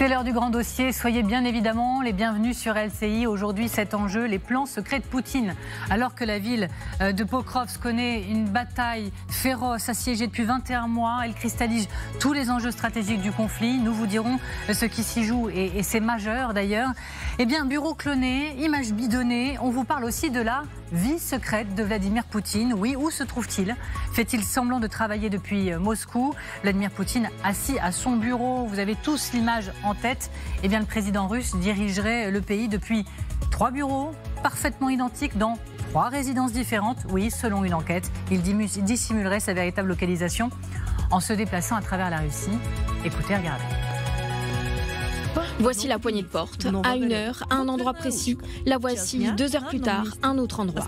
C'est l'heure du grand dossier. Soyez bien évidemment les bienvenus sur LCI. Aujourd'hui, cet enjeu, les plans secrets de Poutine. Alors que la ville de Pokrovsk connaît une bataille féroce, assiégée depuis 21 mois, elle cristallise tous les enjeux stratégiques du conflit. Nous vous dirons ce qui s'y joue et c'est majeur d'ailleurs. Eh bien, bureau cloné, images bidonnées. On vous parle aussi de la vie secrète de Vladimir Poutine. Oui, où se trouve-t-il? Fait-il semblant de travailler depuis Moscou? Vladimir Poutine assis à son bureau. Vous avez tous l'image en tête. Eh bien, le président russe dirigerait le pays depuis 3 bureaux parfaitement identiques dans 3 résidences différentes. Oui, selon une enquête, il dissimulerait sa véritable localisation en se déplaçant à travers la Russie. Écoutez, regardez. Voici la poignée de porte, à 1 heure, à un endroit précis. La voici 2 heures plus tard, à un autre endroit.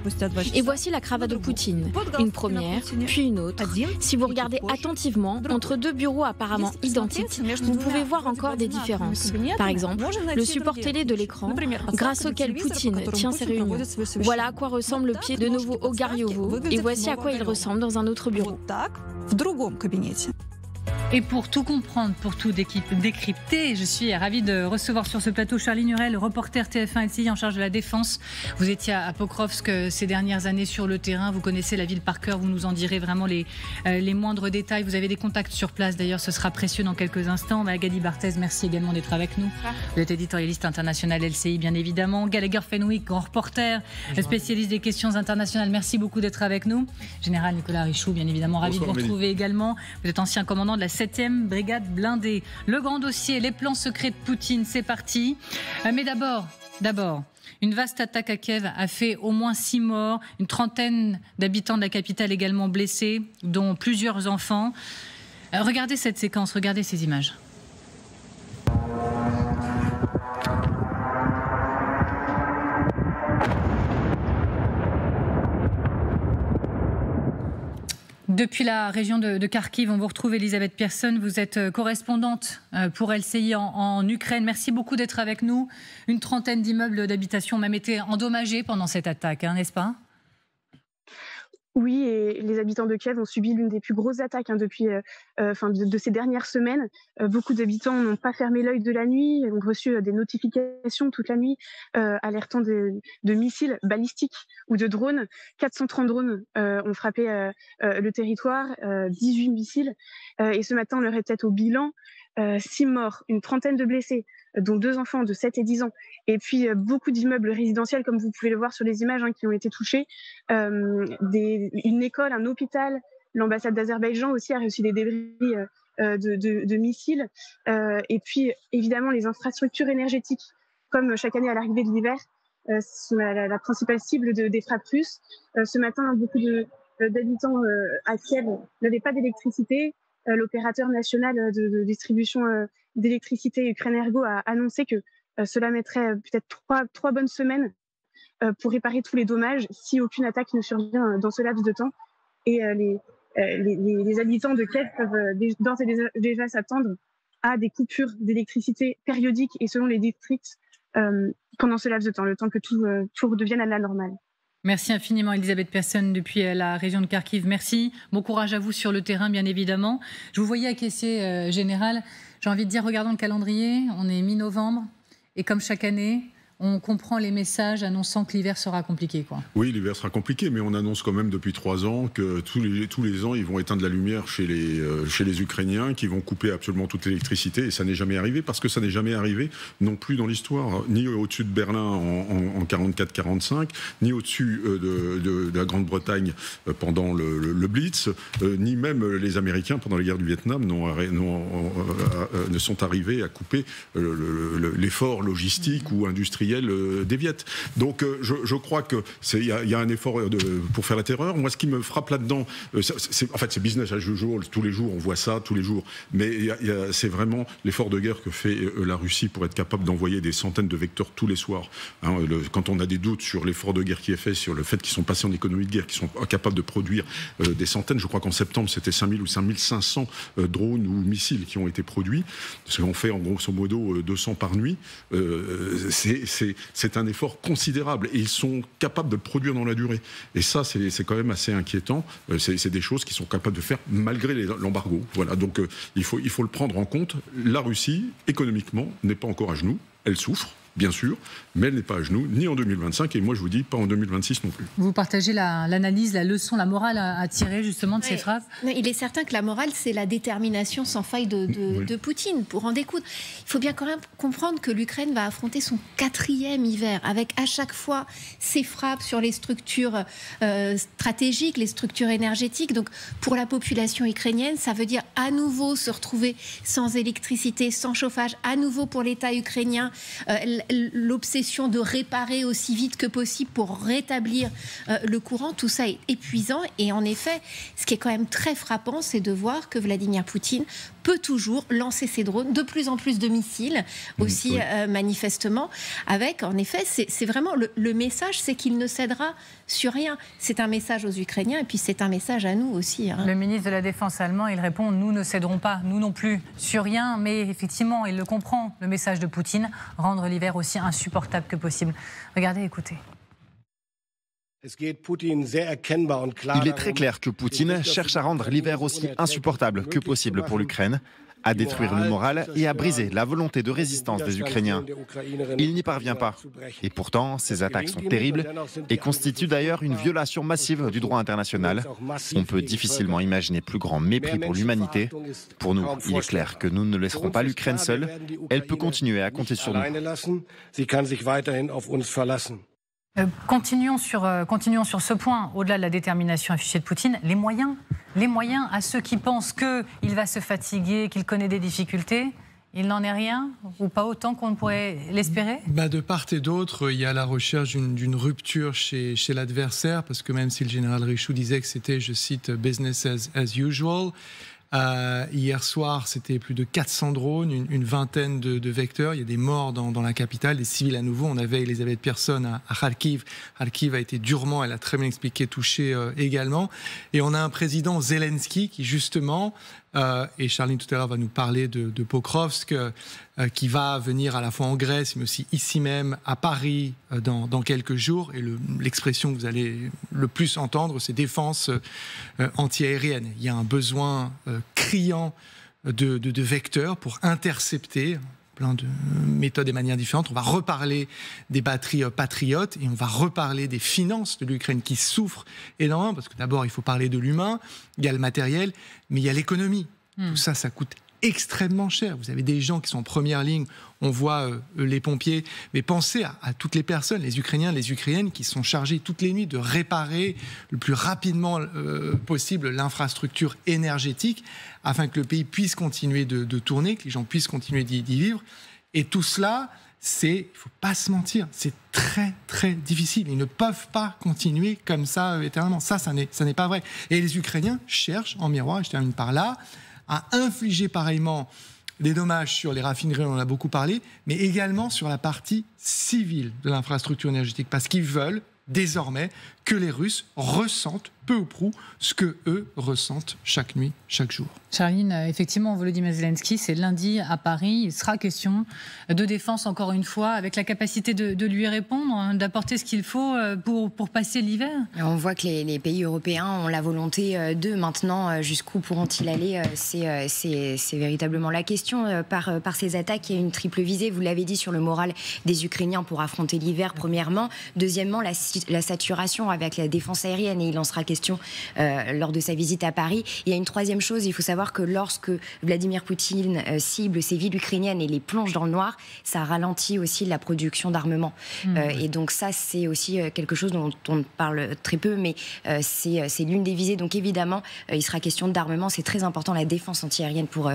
Et voici la cravate de Poutine, une première, puis une autre. Si vous regardez attentivement, entre 2 bureaux apparemment identiques, vous pouvez voir encore des différences. Par exemple, le support télé de l'écran, grâce auquel Poutine tient ses réunions. Voilà à quoi ressemble le pied de Novo Ogariovo, et voici à quoi il ressemble dans un autre bureau. Et pour tout comprendre, pour tout décrypter, je suis ravie de recevoir sur ce plateau Charlie Nurel, reporter TF1 LCI en charge de la défense. Vous étiez à Pokrovsk ces dernières années sur le terrain, vous connaissez la ville par cœur, vous nous en direz vraiment les moindres détails. Vous avez des contacts sur place, d'ailleurs ce sera précieux dans quelques instants. Magali Barthez, merci également d'être avec nous. Vous êtes éditorialiste international LCI bien évidemment. Gallagher Fenwick, grand reporter, spécialiste des questions internationales, merci beaucoup d'être avec nous. Général Nicolas Richoux, bien évidemment, ravi de vous retrouver également. Vous êtes ancien commandant de la 7e brigade blindée. Le grand dossier, les plans secrets de Poutine, c'est parti. Mais d'abord, une vaste attaque à Kiev a fait au moins 6 morts, une trentaine d'habitants de la capitale également blessés, dont plusieurs enfants. Regardez cette séquence, regardez ces images. Depuis la région de Kharkiv, on vous retrouve Elisabeth Pearson. Vous êtes correspondante pour LCI en Ukraine. Merci beaucoup d'être avec nous. Une trentaine d'immeubles d'habitation ont même été endommagés pendant cette attaque, n'est-ce pas ? Oui, et les habitants de Kiev ont subi l'une des plus grosses attaques depuis de ces dernières semaines. Beaucoup d'habitants n'ont pas fermé l'œil de la nuit, ont reçu des notifications toute la nuit alertant de missiles balistiques ou de drones. 430 drones ont frappé le territoire, 18 missiles. Et ce matin, on leur est peut-être au bilan 6 morts, une trentaine de blessés, dont 2 enfants de 7 et 10 ans. Et puis beaucoup d'immeubles résidentiels, comme vous pouvez le voir sur les images, qui ont été touchés. Une école, un hôpital, l'ambassade d'Azerbaïdjan aussi a reçu des débris de missiles. Et puis évidemment les infrastructures énergétiques, comme chaque année à l'arrivée de l'hiver, sont la principale cible des frappes russes. Ce matin, beaucoup d'habitants à Kiev n'avaient pas d'électricité. L'opérateur national de distribution d'électricité, Ukrenergo, a annoncé que cela mettrait peut-être 3 bonnes semaines pour réparer tous les dommages si aucune attaque ne survient dans ce laps de temps. Et les habitants de Kiev peuvent d'ores et déjà s'attendre à des coupures d'électricité périodiques et selon les districts pendant ce laps de temps, le temps que tout redevienne à la normale. Merci infiniment Elisabeth Pearson depuis la région de Kharkiv. Merci. Bon courage à vous sur le terrain, bien évidemment. Je vous voyais acquiescer, Général. J'ai envie de dire, regardons le calendrier. On est mi-novembre et comme chaque année, on comprend les messages annonçant que l'hiver sera compliqué, quoi. Oui, l'hiver sera compliqué, mais on annonce quand même depuis 3 ans que tous les ans, ils vont éteindre la lumière chez les Ukrainiens, qui vont couper absolument toute l'électricité. Et ça n'est jamais arrivé, parce que ça n'est jamais arrivé non plus dans l'histoire, ni au-dessus de Berlin en 44-45, ni au-dessus de la Grande-Bretagne pendant le Blitz, ni même les Américains pendant la guerre du Vietnam ne sont arrivés à couper l'effort logistique ou industriel des Viettes. Donc je crois qu'il y a un effort pour faire la terreur. Moi, ce qui me frappe là-dedans, c'est business as usual. Tous les jours, on voit ça, tous les jours. Mais c'est vraiment l'effort de guerre que fait la Russie pour être capable d'envoyer des centaines de vecteurs tous les soirs. Quand on a des doutes sur l'effort de guerre qui est fait, sur le fait qu'ils sont passés en économie de guerre, qu'ils sont capables de produire des centaines, je crois qu'en septembre, c'était 5000 ou 5500 drones ou missiles qui ont été produits. Ce qu'on fait en grosso modo 200 par nuit. c'est un effort considérable et ils sont capables de le produire dans la durée. Et ça, c'est quand même assez inquiétant. C'est des choses qu'ils sont capables de faire malgré l'embargo. Voilà, donc il faut le prendre en compte. La Russie, économiquement, n'est pas encore à genoux. Elle souffre, bien sûr, mais elle n'est pas à genoux, ni en 2025, et moi je vous dis, pas en 2026 non plus. Vous partagez l'analyse, la leçon, la morale à tirer justement de ces phrases ? Il est certain que la morale, c'est la détermination sans faille de Poutine pour en découdre. Il faut bien quand même comprendre que l'Ukraine va affronter son 4e hiver, avec à chaque fois ses frappes sur les structures stratégiques, les structures énergétiques. Donc pour la population ukrainienne, ça veut dire à nouveau se retrouver sans électricité, sans chauffage, à nouveau pour l'État ukrainien, l'obsession de réparer aussi vite que possible pour rétablir le courant, tout ça est épuisant. Et en effet, ce qui est quand même très frappant, c'est de voir que Vladimir Poutine peut toujours lancer ses drones, de plus en plus de missiles aussi, manifestement, avec, en effet, c'est vraiment le message, c'est qu'il ne cédera sur rien. C'est un message aux Ukrainiens et puis c'est un message à nous aussi. Le ministre de la Défense allemand, il répond « Nous ne céderons pas, nous non plus, sur rien ». Mais effectivement, il le comprend, le message de Poutine, rendre l'hiver aussi insupportable que possible. Regardez, écoutez. Il est très clair que Poutine cherche à rendre l'hiver aussi insupportable que possible pour l'Ukraine, à détruire le moral et à briser la volonté de résistance des Ukrainiens. Il n'y parvient pas. Et pourtant, ces attaques sont terribles et constituent d'ailleurs une violation massive du droit international. On peut difficilement imaginer plus grand mépris pour l'humanité. Pour nous, il est clair que nous ne laisserons pas l'Ukraine seule. Elle peut continuer à compter sur nous. Continuons sur ce point, au-delà de la détermination affichée de Poutine, les moyens à ceux qui pensent qu'il va se fatiguer, qu'il connaît des difficultés, il n'en est rien, ou pas autant qu'on ne pourrait l'espérer ? De part et d'autre, il y a la recherche d'une rupture chez l'adversaire, parce que même si le général Richoud disait que c'était, je cite, « business as usual », hier soir, c'était plus de 400 drones, une vingtaine de vecteurs. Il y a des morts dans la capitale, des civils à nouveau. On avait Elisabeth Persson à Kharkiv. Kharkiv a été durement, elle a très bien expliqué, touchée également. Et on a un président Zelensky qui, justement, et Charline tout à l'heure va nous parler de Pokrovsk, qui va venir à la fois en Grèce, mais aussi ici même, à Paris, dans quelques jours. Et l'expression que vous allez le plus entendre, c'est défense antiaérienne. Il y a un besoin criant de vecteurs pour intercepter plein de méthodes et manières différentes. On va reparler des batteries patriotes et on va reparler des finances de l'Ukraine qui souffrent énormément, parce que d'abord, il faut parler de l'humain, il y a le matériel, mais il y a l'économie. Tout ça, ça coûte extrêmement cher. Vous avez des gens qui sont en première ligne, on voit les pompiers, mais pensez à toutes les personnes, les Ukrainiens, les Ukrainiennes qui sont chargés toutes les nuits de réparer le plus rapidement possible l'infrastructure énergétique afin que le pays puisse continuer de tourner, que les gens puissent continuer d'y vivre. Et tout cela, il ne faut pas se mentir, c'est très très difficile. Ils ne peuvent pas continuer comme ça éternellement. Ça n'est pas vrai. Et les Ukrainiens cherchent en miroir, et je termine par là, à infliger pareillement des dommages sur les raffineries, on en a beaucoup parlé, mais également sur la partie civile de l'infrastructure énergétique, parce qu'ils veulent désormais que les Russes ressentent peu ou prou ce que eux ressentent chaque nuit, chaque jour. Charline, effectivement, Volodymyr Zelensky, c'est lundi à Paris. Il sera question de défense encore une fois, avec la capacité de lui répondre, d'apporter ce qu'il faut pour passer l'hiver. On voit que les pays européens ont la volonté d'eux. Maintenant, jusqu'où pourront-ils aller ? C'est véritablement la question. Par ces attaques, il y a une triple visée, vous l'avez dit, sur le moral des Ukrainiens pour affronter l'hiver, premièrement. Deuxièmement, la saturation avec la défense aérienne, et il en sera question lors de sa visite à Paris. Il y a une troisième chose, il faut savoir que lorsque Vladimir Poutine cible ces villes ukrainiennes et les plonge dans le noir, ça ralentit aussi la production d'armement. Et donc ça, c'est aussi quelque chose dont on parle très peu, mais c'est l'une des visées. Donc évidemment, il sera question d'armement. C'est très important, la défense antiaérienne pour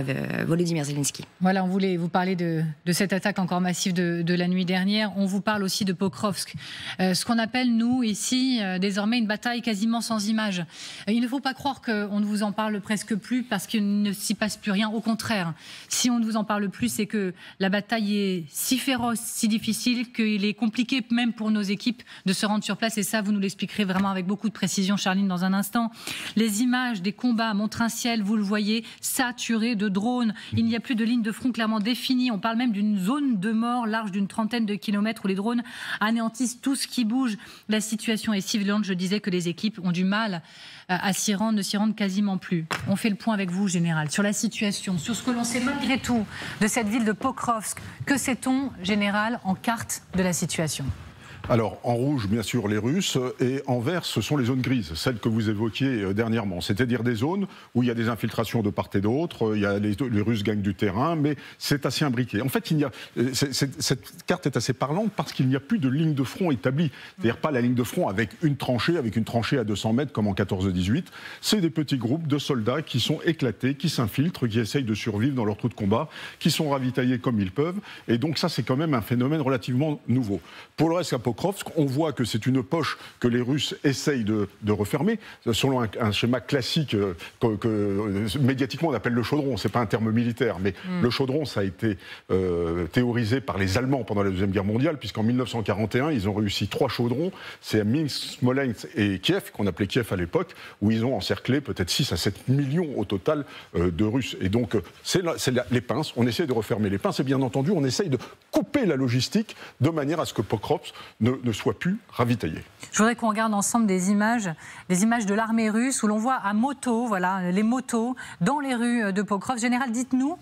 Volodymyr Zelensky. Voilà, on voulait vous parler de cette attaque encore massive de la nuit dernière. On vous parle aussi de Pokrovsk. Ce qu'on appelle, nous, ici, désormais une bataille quasiment sans images. Il ne faut pas croire qu'on ne vous en parle presque plus parce qu'il ne s'y passe plus rien. Au contraire, si on ne vous en parle plus, c'est que la bataille est si féroce, si difficile qu'il est compliqué même pour nos équipes de se rendre sur place. Et ça, vous nous l'expliquerez vraiment avec beaucoup de précision, Charline, dans un instant. Les images des combats montrent un ciel, vous le voyez, saturé de drones. Il n'y a plus de ligne de front clairement définie. On parle même d'une zone de mort large d'une trentaine de kilomètres où les drones anéantissent tout ce qui bouge. La situation est si violente, je disais, que les équipes ont du mal à s'y rendre, ne s'y rendent quasiment plus. On fait le point avec vous, Général, sur la situation, sur ce que l'on sait malgré tout de cette ville de Pokrovsk. Que sait-on, Général, en carte de la situation ? Alors, en rouge, bien sûr, les Russes, et en vert, ce sont les zones grises, celles que vous évoquiez dernièrement. C'est-à-dire des zones où il y a des infiltrations de part et d'autre, les Russes gagnent du terrain, mais c'est assez imbriqué. En fait, cette carte est assez parlante parce qu'il n'y a plus de ligne de front établie. C'est-à-dire pas la ligne de front avec une tranchée à 200 mètres comme en 14-18. C'est des petits groupes de soldats qui sont éclatés, qui s'infiltrent, qui essayent de survivre dans leur trou de combat, qui sont ravitaillés comme ils peuvent. Et donc ça, c'est quand même un phénomène relativement nouveau. Pour le reste, à Pokrovsk, on voit que c'est une poche que les Russes essayent de refermer, selon un schéma classique que médiatiquement on appelle le chaudron. C'est pas un terme militaire, mais le chaudron, ça a été théorisé par les Allemands pendant la Deuxième Guerre mondiale, puisqu'en 1941, ils ont réussi 3 chaudrons. C'est à Minsk, Smolensk et Kiev, qu'on appelait Kiev à l'époque, où ils ont encerclé peut-être 6 à 7 millions au total de Russes. Et donc, c'est les pinces. On essaie de refermer les pinces et bien entendu, on essaye de couper la logistique de manière à ce que Pokrovsk ne soit plus ravitaillé. Je voudrais qu'on regarde ensemble des images de l'armée russe où l'on voit à moto, voilà, les motos dans les rues de Pokrovsk. Général, dites-nous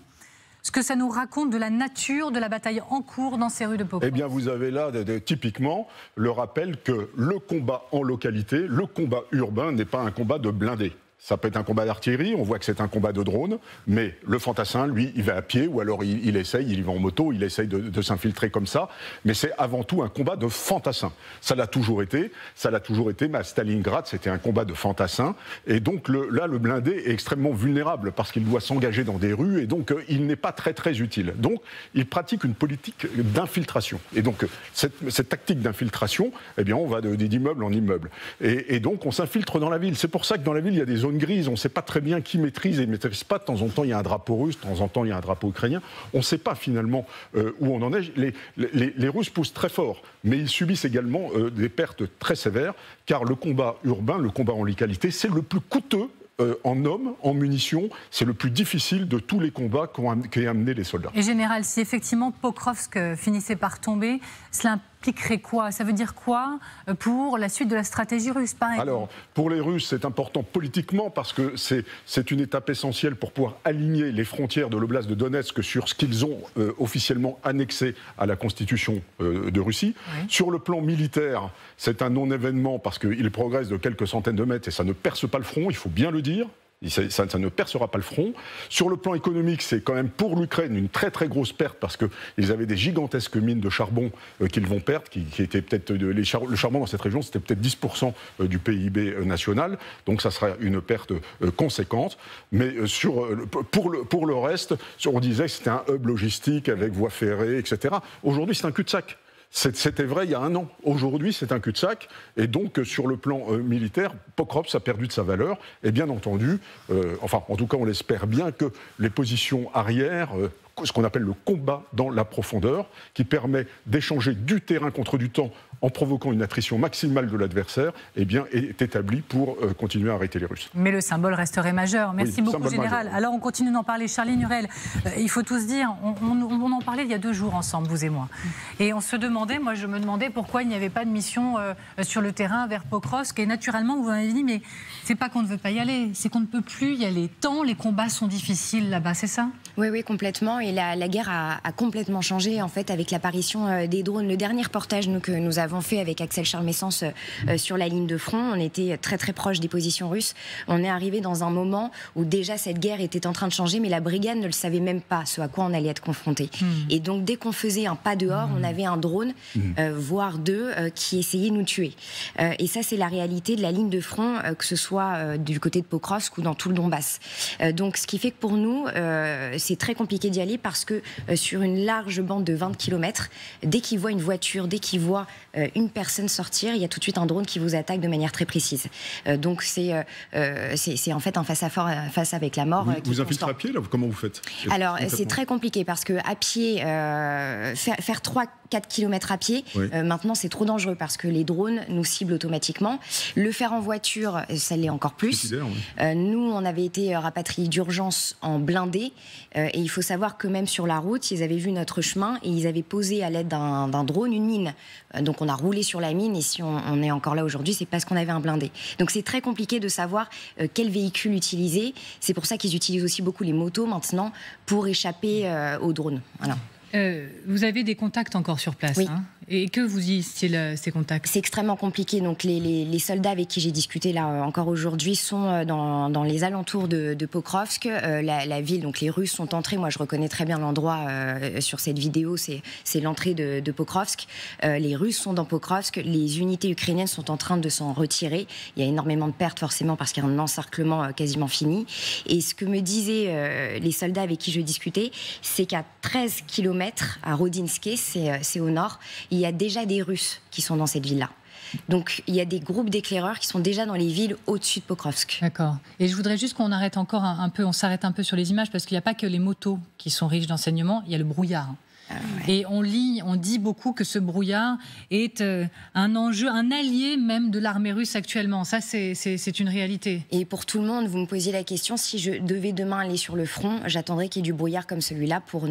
ce que ça nous raconte de la nature de la bataille en cours dans ces rues de Pokrovsk. Eh bien, vous avez là typiquement le rappel que le combat en localité, le combat urbain n'est pas un combat de blindés. Ça peut être un combat d'artillerie, on voit que c'est un combat de drone, mais le fantassin, lui, il va à pied, ou alors il essaye, il y va en moto, il essaye de s'infiltrer comme ça, mais c'est avant tout un combat de fantassin. Ça l'a toujours été, mais à Stalingrad, c'était un combat de fantassin, et donc là, le blindé est extrêmement vulnérable, parce qu'il doit s'engager dans des rues, et donc il n'est pas très très utile. Donc, il pratique une politique d'infiltration. Et donc, cette tactique d'infiltration, eh bien, on va d'immeuble en immeuble. Et donc, on s'infiltre dans la ville. C'est pour ça que dans la ville, il y a des zones grises, on ne sait pas très bien qui maîtrise et ne maîtrise pas. De temps en temps, il y a un drapeau russe, de temps en temps, il y a un drapeau ukrainien. On ne sait pas finalement où on en est. Les Russes poussent très fort, mais ils subissent également des pertes très sévères, car le combat urbain, le combat en localité, c'est le plus coûteux en hommes, en munitions, c'est le plus difficile de tous les combats qu'aient amené les soldats. Et Général, si effectivement Pokrovsk finissait par tomber, cela impliquerait quoi? Ça veut dire quoi pour la suite de la stratégie russe, par exemple? Alors, pour les Russes, c'est important politiquement parce que c'est une étape essentielle pour pouvoir aligner les frontières de l'oblast de Donetsk sur ce qu'ils ont officiellement annexé à la constitution de Russie. Oui. Sur le plan militaire, c'est un non-événement parce qu'il progresse de quelques centaines de mètres et ça ne perce pas le front, il faut bien le dire. Ça ne percera pas le front. Sur le plan économique, c'est quand même pour l'Ukraine une très très grosse perte parce qu'ils avaient des gigantesques mines de charbon qu'ils vont perdre, qui étaient peut-être le charbon dans cette région, c'était peut-être 10% du PIB national, donc ça sera une perte conséquente. Mais pour le reste, on disait que c'était un hub logistique avec voies ferrées, etc. Aujourd'hui, c'est un cul-de-sac. C'était vrai il y a un an. Aujourd'hui, c'est un cul-de-sac. Et donc, sur le plan militaire, Pokrovsk a perdu de sa valeur. Et bien entendu, en tout cas, on l'espère bien, que les positions arrière, ce qu'on appelle le combat dans la profondeur, qui permet d'échanger du terrain contre du temps en provoquant une attrition maximale de l'adversaire, eh bien, est établi pour continuer à arrêter les Russes. Mais le symbole resterait majeur. Merci beaucoup, Général. Majeur. Alors, on continue d'en parler. Charline Hurel, il faut tous dire, on en parlait il y a 2 jours ensemble, vous et moi. Et on se demandait, moi je me demandais pourquoi il n'y avait pas de mission sur le terrain vers Pokrovsk. Et naturellement, vous m'avez dit, mais c'est pas qu'on ne veut pas y aller, c'est qu'on ne peut plus y aller. Tant les combats sont difficiles là-bas, c'est ça? Oui, complètement. Et la guerre a complètement changé, en fait, avec l'apparition des drones. Le dernier reportage que nous avons fait avec Axel Charles-Messens sur la ligne de front, on était très très proche des positions russes. On est arrivé dans un moment où déjà cette guerre était en train de changer, mais la brigade ne le savait même pas, ce à quoi on allait être confronté. Et donc, dès qu'on faisait un pas dehors, on avait un drone, voire 2, qui essayait de nous tuer. Et ça, c'est la réalité de la ligne de front, que ce soit du côté de Pokrovsk ou dans tout le Donbass. Donc, ce qui fait que pour nous, c'est très compliqué d'y aller parce que sur une large bande de 20 km, dès qu'ils voient une voiture, dès qu'ils voient une personne sortir, il y a tout de suite un drone qui vous attaque de manière très précise. Donc c'est en fait un face avec la mort. Vous infiltrez à pied là, comment vous faites? Alors c'est très compliqué parce que à pied, faire 3-4 km à pied, maintenant c'est trop dangereux parce que les drones nous ciblent automatiquement. Le faire en voiture, ça l'est encore plus. Nous, on avait été rapatriés d'urgence en blindé et il faut savoir que même sur la route, ils avaient vu notre chemin et ils avaient posé à l'aide d'un drone une mine. Donc on a roulé sur la mine et si on est encore là aujourd'hui, c'est parce qu'on avait un blindé. Donc c'est très compliqué de savoir quel véhicule utiliser. C'est pour ça qu'ils utilisent aussi beaucoup les motos maintenant pour échapper aux drones. Voilà. Vous avez des contacts encore sur place, oui. Hein, et que vous disent-ils, ces contacts? C'est extrêmement compliqué. Donc les soldats avec qui j'ai discuté là encore aujourd'hui sont dans les alentours de Pokrovsk. La ville, donc les Russes sont entrés. Moi, je reconnais très bien l'endroit sur cette vidéo. C'est l'entrée de Pokrovsk. Les Russes sont dans Pokrovsk. Les unités ukrainiennes sont en train de s'en retirer. Il y a énormément de pertes forcément parce qu'il y a un encerclement quasiment fini. Et ce que me disaient les soldats avec qui je discutais, c'est qu'à 13 km à Rodinske, c'est au nord, il y a déjà des Russes qui sont dans cette ville-là. Donc il y a des groupes d'éclaireurs qui sont déjà dans les villes au-dessus de Pokrovsk. D'accord. Et je voudrais juste qu'on arrête encore un peu, on s'arrête un peu sur les images parce qu'il n'y a pas que les motos qui sont riches d'enseignement, il y a le brouillard. Et on dit beaucoup que ce brouillard est un enjeu, un allié même de l'armée russe actuellement. Ça, c'est une réalité. Et pour tout le monde, vous me posiez la question, si je devais demain aller sur le front, j'attendrais qu'il y ait du brouillard comme celui-là pour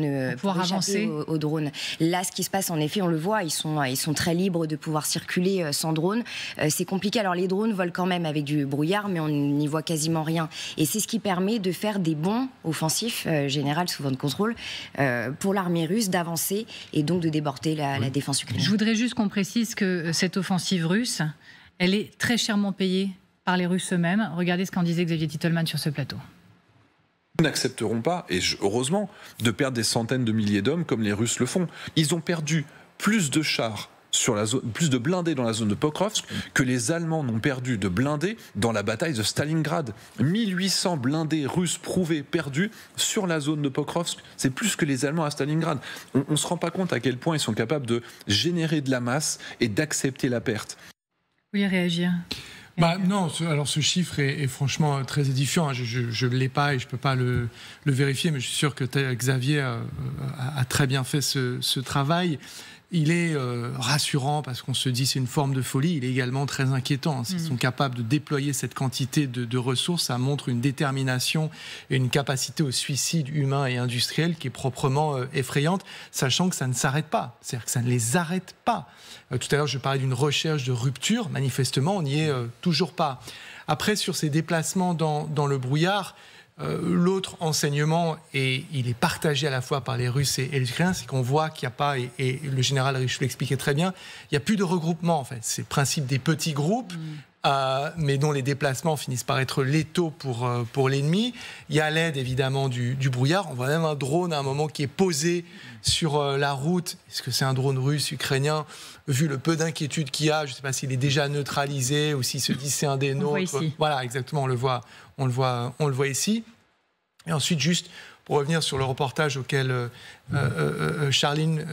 avancer aux drones. Là, ce qui se passe, en effet, on le voit, ils sont très libres de pouvoir circuler sans drone. C'est compliqué. Alors, les drones volent quand même avec du brouillard, mais on n'y voit quasiment rien. Et c'est ce qui permet de faire des bonds offensifs, général, souvent de contrôle, pour l'armée russe d'avancer et donc de déborder la défense ukrainienne. Je voudrais juste qu'on précise que cette offensive russe, elle est très chèrement payée par les Russes eux-mêmes. Regardez ce qu'en disait Xavier Titelman sur ce plateau. Nous n'accepterons pas, et heureusement, de perdre des centaines de milliers d'hommes comme les Russes le font. Ils ont perdu plus de chars sur la zone, plus de blindés dans la zone de Pokrovsk que les Allemands n'ont perdu de blindés dans la bataille de Stalingrad. 1800 blindés russes prouvés perdus sur la zone de Pokrovsk. C'est plus que les Allemands à Stalingrad. On ne se rend pas compte à quel point ils sont capables de générer de la masse et d'accepter la perte. Vous voulez réagir ? Non, alors ce chiffre est franchement très édifiant. Je ne l'ai pas et je ne peux pas le vérifier, mais je suis sûr que Xavier a très bien fait ce travail. Il est rassurant parce qu'on se dit c'est une forme de folie. Il est également très inquiétant. S'ils sont capables de déployer cette quantité de ressources, ça montre une détermination et une capacité au suicide humain et industriel qui est proprement effrayante, sachant que ça ne s'arrête pas. C'est-à-dire que ça ne les arrête pas. Tout à l'heure, je parlais d'une recherche de rupture. Manifestement, on n'y est toujours pas. Après, sur ces déplacements dans le brouillard, l'autre enseignement, et il est partagé à la fois par les Russes et les Ukrainiens, c'est qu'on voit qu'il n'y a pas, et le général Richoult l'expliquait très bien, il n'y a plus de regroupement en fait. C'est le principe des petits groupes, mais dont les déplacements finissent par être létaux pour l'ennemi. Il y a l'aide évidemment du brouillard. On voit même un drone à un moment qui est posé sur la route. Est-ce que c'est un drone russe, ukrainien? Vu le peu d'inquiétude qu'il y a, je ne sais pas s'il est déjà neutralisé ou s'il se dit c'est un des nôtres. On le voit ici. Voilà, exactement, on le voit ici. Et ensuite, juste pour revenir sur le reportage auquel Charline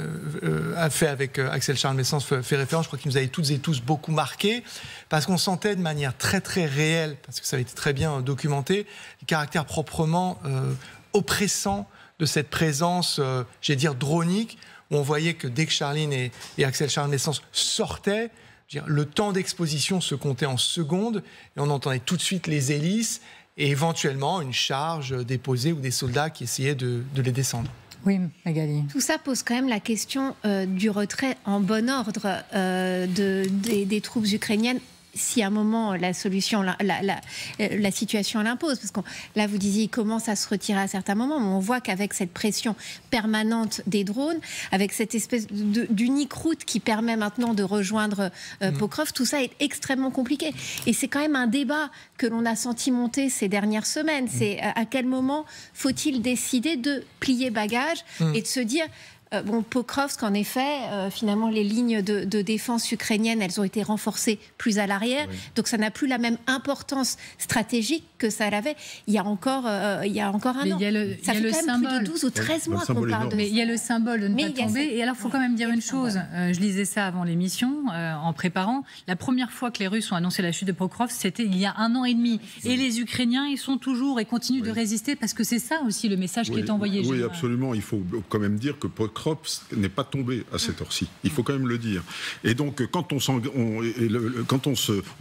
a fait avec Axel Charles Messens fait référence, je crois qu'il nous avait toutes et tous beaucoup marqué, parce qu'on sentait de manière très très réelle, parce que ça avait été très bien documenté, le caractère proprement oppressant de cette présence, j'allais dire dronique, où on voyait que dès que Charline et Axel Charles Messens sortaient, le temps d'exposition se comptait en secondes, et on entendait tout de suite les hélices, et éventuellement une charge déposée ou des soldats qui essayaient de les descendre. Oui, Magali. Tout ça pose quand même la question du retrait en bon ordre des troupes ukrainiennes. Si à un moment la solution, la situation l'impose, parce que là vous disiez il commence à se retirer à certains moments, mais on voit qu'avec cette pression permanente des drones, avec cette espèce d'unique route qui permet maintenant de rejoindre Pokrov, tout ça est extrêmement compliqué. Et c'est quand même un débat que l'on a senti monter ces dernières semaines. C'est à quel moment faut-il décider de plier bagage et de se dire Pokrovsk, en effet, finalement, les lignes de défense ukrainiennes, elles ont été renforcées plus à l'arrière. Oui. Donc, ça n'a plus la même importance stratégique que ça l'avait il y a encore un an. Ça fait quand même plus de 12 ou 13 mois qu'on parle de ça. Mais il y a le symbole de ne pas tomber. Et alors, il faut quand même dire une chose. Je lisais ça avant l'émission, en préparant. La première fois que les Russes ont annoncé la chute de Pokrovsk, c'était il y a 1 an et demi. Et les Ukrainiens, ils sont toujours et continuent de résister, parce que c'est ça aussi le message qui est envoyé. Oui, absolument. Il faut quand même dire que Pokrovsk n'est pas tombé à cette heure-ci. Il faut quand même le dire. Et donc, quand on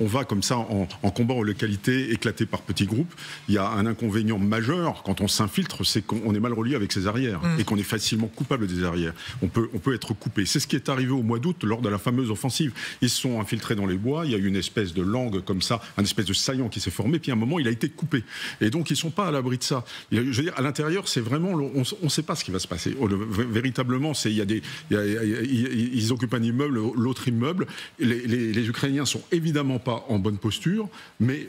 va comme ça en combat en localité, éclaté par petits groupes, il y a un inconvénient majeur quand on s'infiltre, c'est qu'on est mal relié avec ses arrières et qu'on est facilement coupable des arrières. On peut être coupé. C'est ce qui est arrivé au mois d'août lors de la fameuse offensive. Ils se sont infiltrés dans les bois, il y a eu une espèce de langue comme ça, un espèce de saillant qui s'est formé, puis à un moment, il a été coupé. Et donc, ils ne sont pas à l'abri de ça. Je veux dire, à l'intérieur, c'est vraiment... On ne sait pas ce qui va se passer. Véritablement, ils occupent un immeuble, l'autre immeuble. Les Ukrainiens sont évidemment pas en bonne posture, mais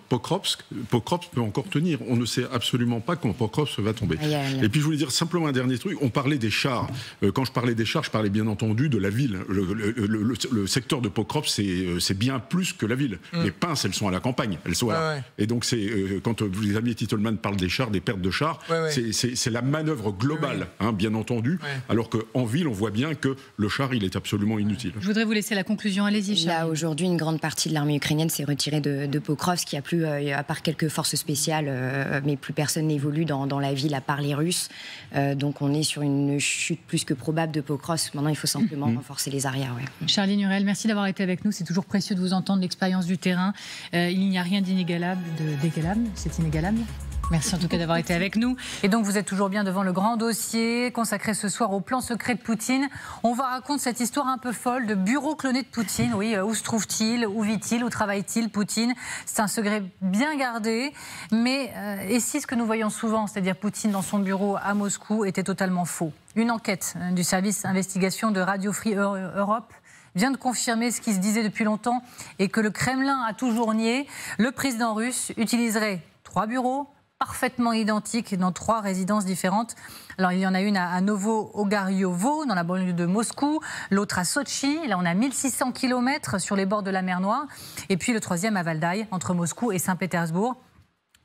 Pokrovsk peut encore tenir. On ne sait absolument pas quand Pokrovsk va tomber. Et puis je voulais dire simplement un dernier truc. On parlait des chars. Quand je parlais des chars, je parlais bien entendu de la ville. Le secteur de Pokrovsk, c'est bien plus que la ville. Les pinces, elles sont à la campagne. Elles sont là. Et donc quand les amis Titelman parlent des chars, des pertes de chars, c'est la manœuvre globale, bien entendu. Alors qu'en ville, on voit bien que le char, il est absolument inutile. Je voudrais vous laisser la conclusion. Allez-y, Charles. Là, aujourd'hui, une grande partie de l'armée ukrainienne s'est retirée de Pokrovsk. Il n'y a plus, à part quelques forces spéciales, mais plus personne n'évolue dans la ville, à part les Russes. Donc, on est sur une chute plus que probable de Pokrovsk. Maintenant, il faut simplement renforcer les arrières. Charlie Nurel, merci d'avoir été avec nous. C'est toujours précieux de vous entendre, l'expérience du terrain. Il n'y a rien d'inégalable, c'est inégalable. Merci en tout cas d'avoir été avec nous. Et donc vous êtes toujours bien devant le grand dossier consacré ce soir au plan secret de Poutine. On va raconter cette histoire un peu folle de bureau cloné de Poutine. Oui, où se trouve-t-il? Où vit-il? Où travaille-t-il, Poutine? C'est un secret bien gardé. Mais et si ce que nous voyons souvent, c'est-à-dire Poutine dans son bureau à Moscou, était totalement faux? Une enquête du service d'investigation de Radio Free Europe vient de confirmer ce qui se disait depuis longtemps et que le Kremlin a toujours nié. Le président russe utiliserait 3 bureaux parfaitement identiques dans 3 résidences différentes. Alors il y en a une à Novo-Ogariovo, dans la banlieue de Moscou, l'autre à Sochi, là on a 1600 km sur les bords de la mer Noire, et puis le 3e à Valdaï, entre Moscou et Saint-Pétersbourg.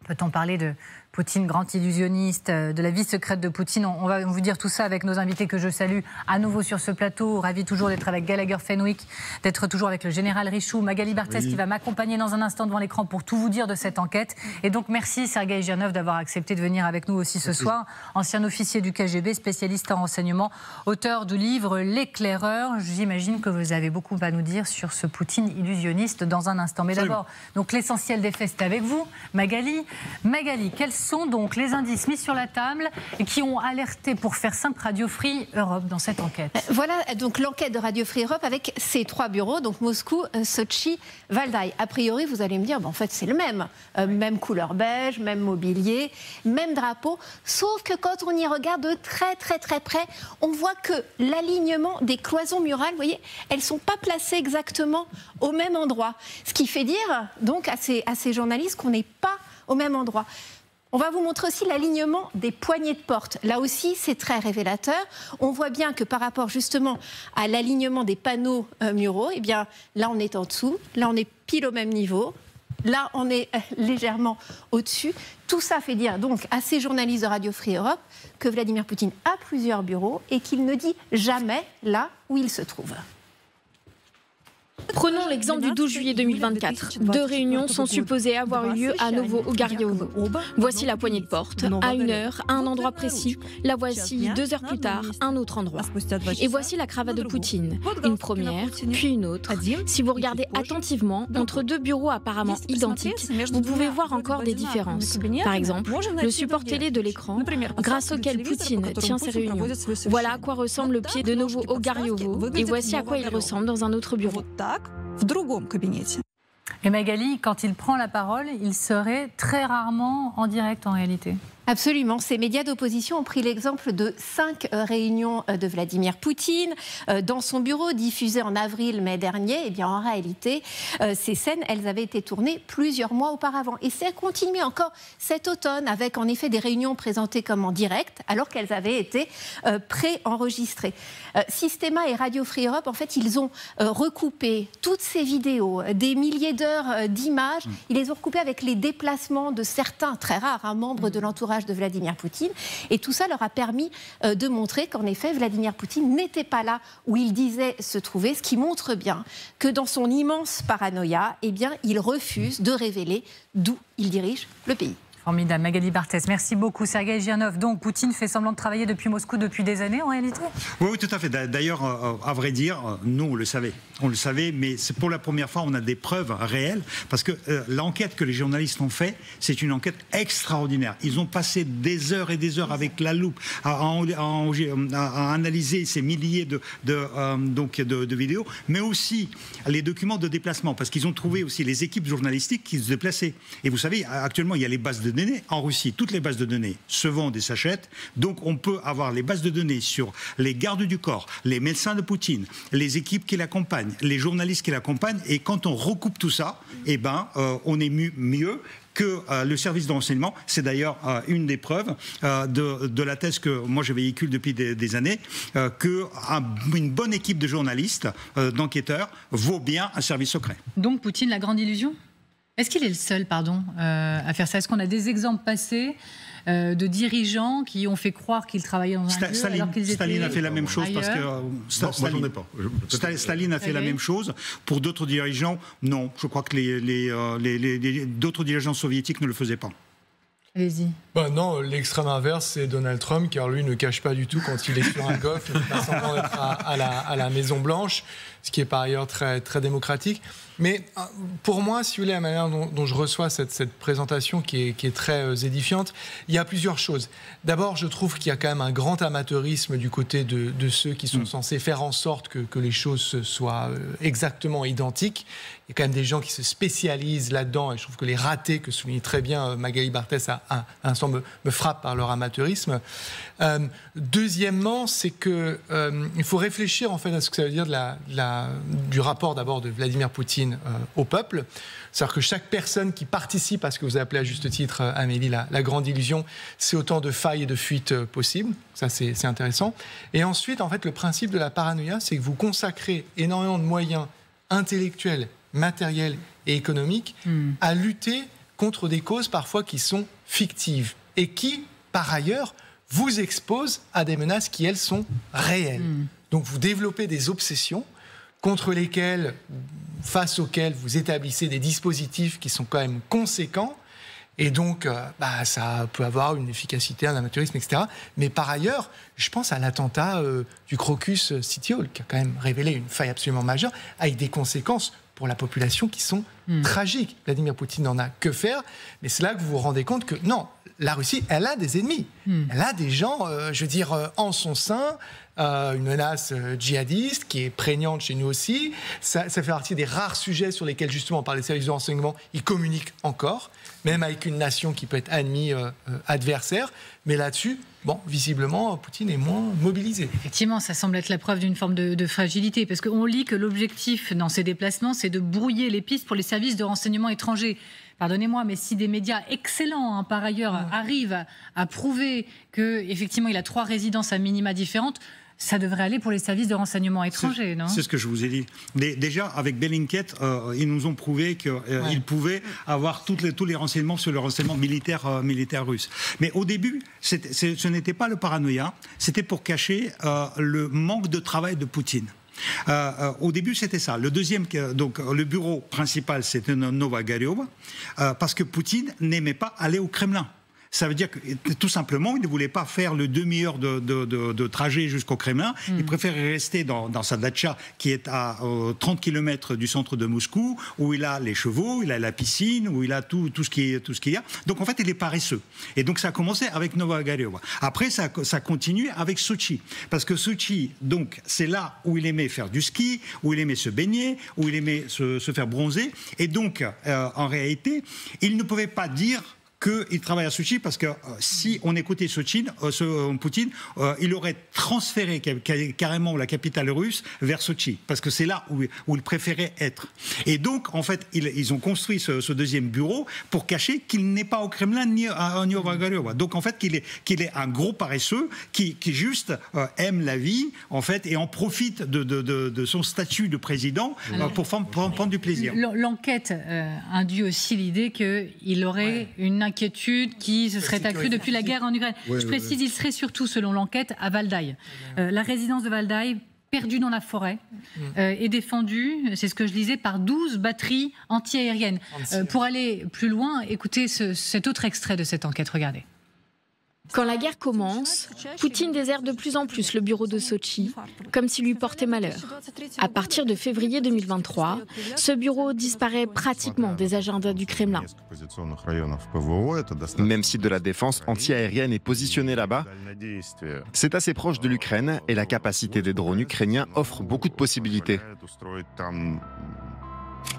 Peut-on parler de Poutine, grand illusionniste, de la vie secrète de Poutine? On va vous dire tout ça avec nos invités que je salue à nouveau sur ce plateau. Ravi toujours d'être avec Gallagher Fenwick, d'être toujours avec le général Richoux, Magali Barthès qui va m'accompagner dans un instant devant l'écran pour tout vous dire de cette enquête. Et donc merci Sergueï Girnov d'avoir accepté de venir avec nous aussi ce soir. Ancien officier du KGB, spécialiste en renseignement, auteur du livre L'éclaireur. J'imagine que vous avez beaucoup à nous dire sur ce Poutine illusionniste dans un instant. Mais d'abord, donc l'essentiel des faits, c'est avec vous, Magali. Magali, quels sont donc les indices mis sur la table et qui ont alerté, pour faire simple, Radio Free Europe dans cette enquête? Voilà donc l'enquête de Radio Free Europe avec ces 3 bureaux, donc Moscou, Sochi, Valdaï. A priori, vous allez me dire, en fait c'est le même. Même couleur beige, même mobilier, même drapeau. Sauf que quand on y regarde de très très très près, on voit que l'alignement des cloisons murales, vous voyez, elles ne sont pas placées exactement au même endroit. Ce qui fait dire donc à ces journalistes qu'on n'est pas au même endroit. On va vous montrer aussi l'alignement des poignées de porte. Là aussi, c'est très révélateur. On voit bien que par rapport justement à l'alignement des panneaux muraux, eh bien, là, on est en dessous. Là, on est pile au même niveau. Là, on est légèrement au-dessus. Tout ça fait dire donc à ces journalistes de Radio Free Europe que Vladimir Poutine a plusieurs bureaux et qu'il ne dit jamais là où il se trouve. Prenons l'exemple du 12 juillet 2024. 2 réunions sont supposées avoir eu lieu à Novo-Ogariovo. Voici la poignée de porte. À 1 heure, à un endroit précis. La voici 2 heures plus tard, à un autre endroit. Et voici la cravate de Poutine. Une première, puis une autre. Si vous regardez attentivement, entre 2 bureaux apparemment identiques, vous pouvez voir encore des différences. Par exemple, le support télé de l'écran, grâce auquel Poutine tient ses réunions. Voilà à quoi ressemble le pied de Novo-Ogariovo. Et voici à quoi il ressemble dans un autre bureau. Et Magali, quand il prend la parole, il serait très rarement en direct en réalité. Absolument. Ces médias d'opposition ont pris l'exemple de 5 réunions de Vladimir Poutine dans son bureau, diffusées en avril-mai dernier. Eh bien, en réalité, ces scènes, elles avaient été tournées plusieurs mois auparavant. Et ça a continué encore cet automne, avec en effet des réunions présentées comme en direct, alors qu'elles avaient été pré-enregistrées. Systema et Radio Free Europe, en fait, ils ont recoupé toutes ces vidéos, des milliers d'heures d'images. Ils les ont recoupées avec les déplacements de certains, très rares, membres de l'entourage de Vladimir Poutine. Et tout ça leur a permis de montrer qu'en effet, Vladimir Poutine n'était pas là où il disait se trouver, ce qui montre bien que dans son immense paranoïa, eh bien, il refuse de révéler d'où il dirige le pays. Formidable. Magali Barthès, merci beaucoup. Sergueï Girnov, donc Poutine fait semblant de travailler depuis Moscou depuis des années en réalité ? Oui, tout à fait. D'ailleurs, à vrai dire, nous on le savait, mais c'est pour la première fois on a des preuves réelles, parce que l'enquête que les journalistes ont fait, c'est une enquête extraordinaire. Ils ont passé des heures et des heures avec la loupe à analyser ces milliers de vidéos, mais aussi les documents de déplacement, parce qu'ils ont trouvé aussi les équipes journalistiques qui se déplaçaient. Et vous savez, actuellement, il y a les bases de données. En Russie, toutes les bases de données se vendent et s'achètent. Donc, on peut avoir les bases de données sur les gardes du corps, les médecins de Poutine, les équipes qui l'accompagnent, les journalistes qui l'accompagnent. Et quand on recoupe tout ça, eh ben, on est mieux que le service de renseignement. C'est d'ailleurs une des preuves de la thèse que moi je véhicule depuis des années, qu'une bonne équipe de journalistes, d'enquêteurs, vaut bien un service secret. Donc, Poutine, la grande illusion ? Est-ce qu'il est le seul, à faire ça ? Est-ce qu'on a des exemples passés de dirigeants qui ont fait croire qu'ils travaillaient dans un lieu alors qu'ils étaient Staline a fait la même chose parce que moi j'en ai pas. Staline a fait la même chose. Pour d'autres dirigeants, non. Je crois que d'autres dirigeants soviétiques ne le faisaient pas. Allez-y. Non, l'extrême inverse, c'est Donald Trump, car lui ne cache pas du tout quand il est sur un golf, il ne fait pas semblant d'être à la Maison-Blanche, ce qui est par ailleurs très, très démocratique. Mais pour moi, si vous voulez, la manière dont je reçois cette présentation qui est très édifiante, il y a plusieurs choses. D'abord, je trouve qu'il y a quand même un grand amateurisme du côté de ceux qui sont censés faire en sorte que les choses soient exactement identiques. Il y a quand même des gens qui se spécialisent là-dedans, et je trouve que les ratés que souligne très bien Magali Barthès à l'instant me frappent par leur amateurisme. Deuxièmement, c'est que il faut réfléchir en fait à ce que ça veut dire du rapport d'abord de Vladimir Poutine au peuple. C'est-à-dire que chaque personne qui participe à ce que vous appelez à juste titre, Amélie, la grande illusion, c'est autant de failles et de fuites possibles. Ça, c'est intéressant. Et ensuite, en fait, le principe de la paranoïa, c'est que vous consacrez énormément de moyens intellectuels, matériels et économiques à lutter contre des causes parfois qui sont fictives et qui, par ailleurs, vous exposent à des menaces qui, elles, sont réelles. Donc, vous développez des obsessions face auxquelles vous établissez des dispositifs qui sont quand même conséquents. Et donc, ça peut avoir une efficacité, un amateurisme, etc. Mais par ailleurs, je pense à l'attentat du Crocus City Hall, qui a quand même révélé une faille absolument majeure, avec des conséquences pour la population qui sont tragiques. Vladimir Poutine n'en a que faire, mais c'est là que vous vous rendez compte que non, la Russie, elle a des ennemis. Elle a des gens, en son sein, une menace djihadiste qui est prégnante chez nous aussi. Ça fait partie des rares sujets sur lesquels, justement, par les services de renseignement, ils communiquent encore, même avec une nation qui peut être ennemie, adversaire. Mais là-dessus, visiblement, Poutine est moins mobilisé. Effectivement, ça semble être la preuve d'une forme de fragilité, parce qu'on lit que l'objectif dans ces déplacements, c'est de brouiller les pistes pour les services de renseignement étrangers. Pardonnez-moi, mais si des médias excellents, par ailleurs, arrivent à prouver qu'effectivement, il a 3 résidences à minima différentes, ça devrait aller pour les services de renseignement étrangers, non ? C'est ce que je vous ai dit. Déjà, avec Bellingcat, ils nous ont prouvé qu'ils pouvaient avoir tous les renseignements sur le renseignement militaire russe. Mais au début, ce n'était pas le paranoïa, c'était pour cacher le manque de travail de Poutine. Au début, c'était ça. Le deuxième, donc le bureau principal, c'était Nova Gariovo, parce que Poutine n'aimait pas aller au Kremlin. Ça veut dire que, tout simplement, il ne voulait pas faire le demi-heure de trajet jusqu'au Kremlin. Il préférait rester dans sa datcha, qui est à 30 km du centre de Moscou, où il a les chevaux, il a la piscine, où il a tout ce qu'il y a. Donc, en fait, il est paresseux. Et donc, ça a commencé avec Nova Gariovo. Après, ça continue avec Sochi. Parce que Sochi, donc, c'est là où il aimait faire du ski, où il aimait se baigner, où il aimait se faire bronzer. Et donc, en réalité, il ne pouvait pas dire qu'il travaille à Sochi parce que si on écoutait Poutine, il aurait transféré carrément la capitale russe vers Sochi, parce que c'est là où il préférait être. Et donc, en fait, ils ont construit ce deuxième bureau pour cacher qu'il n'est pas au Kremlin ni à Novagorod. Donc, en fait, qu'il est un gros paresseux qui juste aime la vie, en fait, et en profite de son statut de président pour prendre du plaisir. L'enquête induit aussi l'idée qu'il aurait une inquiétude qui se serait accrue depuis la guerre en Ukraine. Je précise, il serait surtout, selon l'enquête, à Valdai. La résidence de Valdai, perdue dans la forêt, est défendue, c'est ce que je lisais, par 12 batteries anti-aériennes. Pour aller plus loin, écoutez cet autre extrait de cette enquête, regardez. Quand la guerre commence, Poutine déserte de plus en plus le bureau de Sochi, comme s'il lui portait malheur. À partir de février 2023, ce bureau disparaît pratiquement des agendas du Kremlin. Même site de la défense anti-aérienne est positionné là-bas, c'est assez proche de l'Ukraine et la capacité des drones ukrainiens offre beaucoup de possibilités.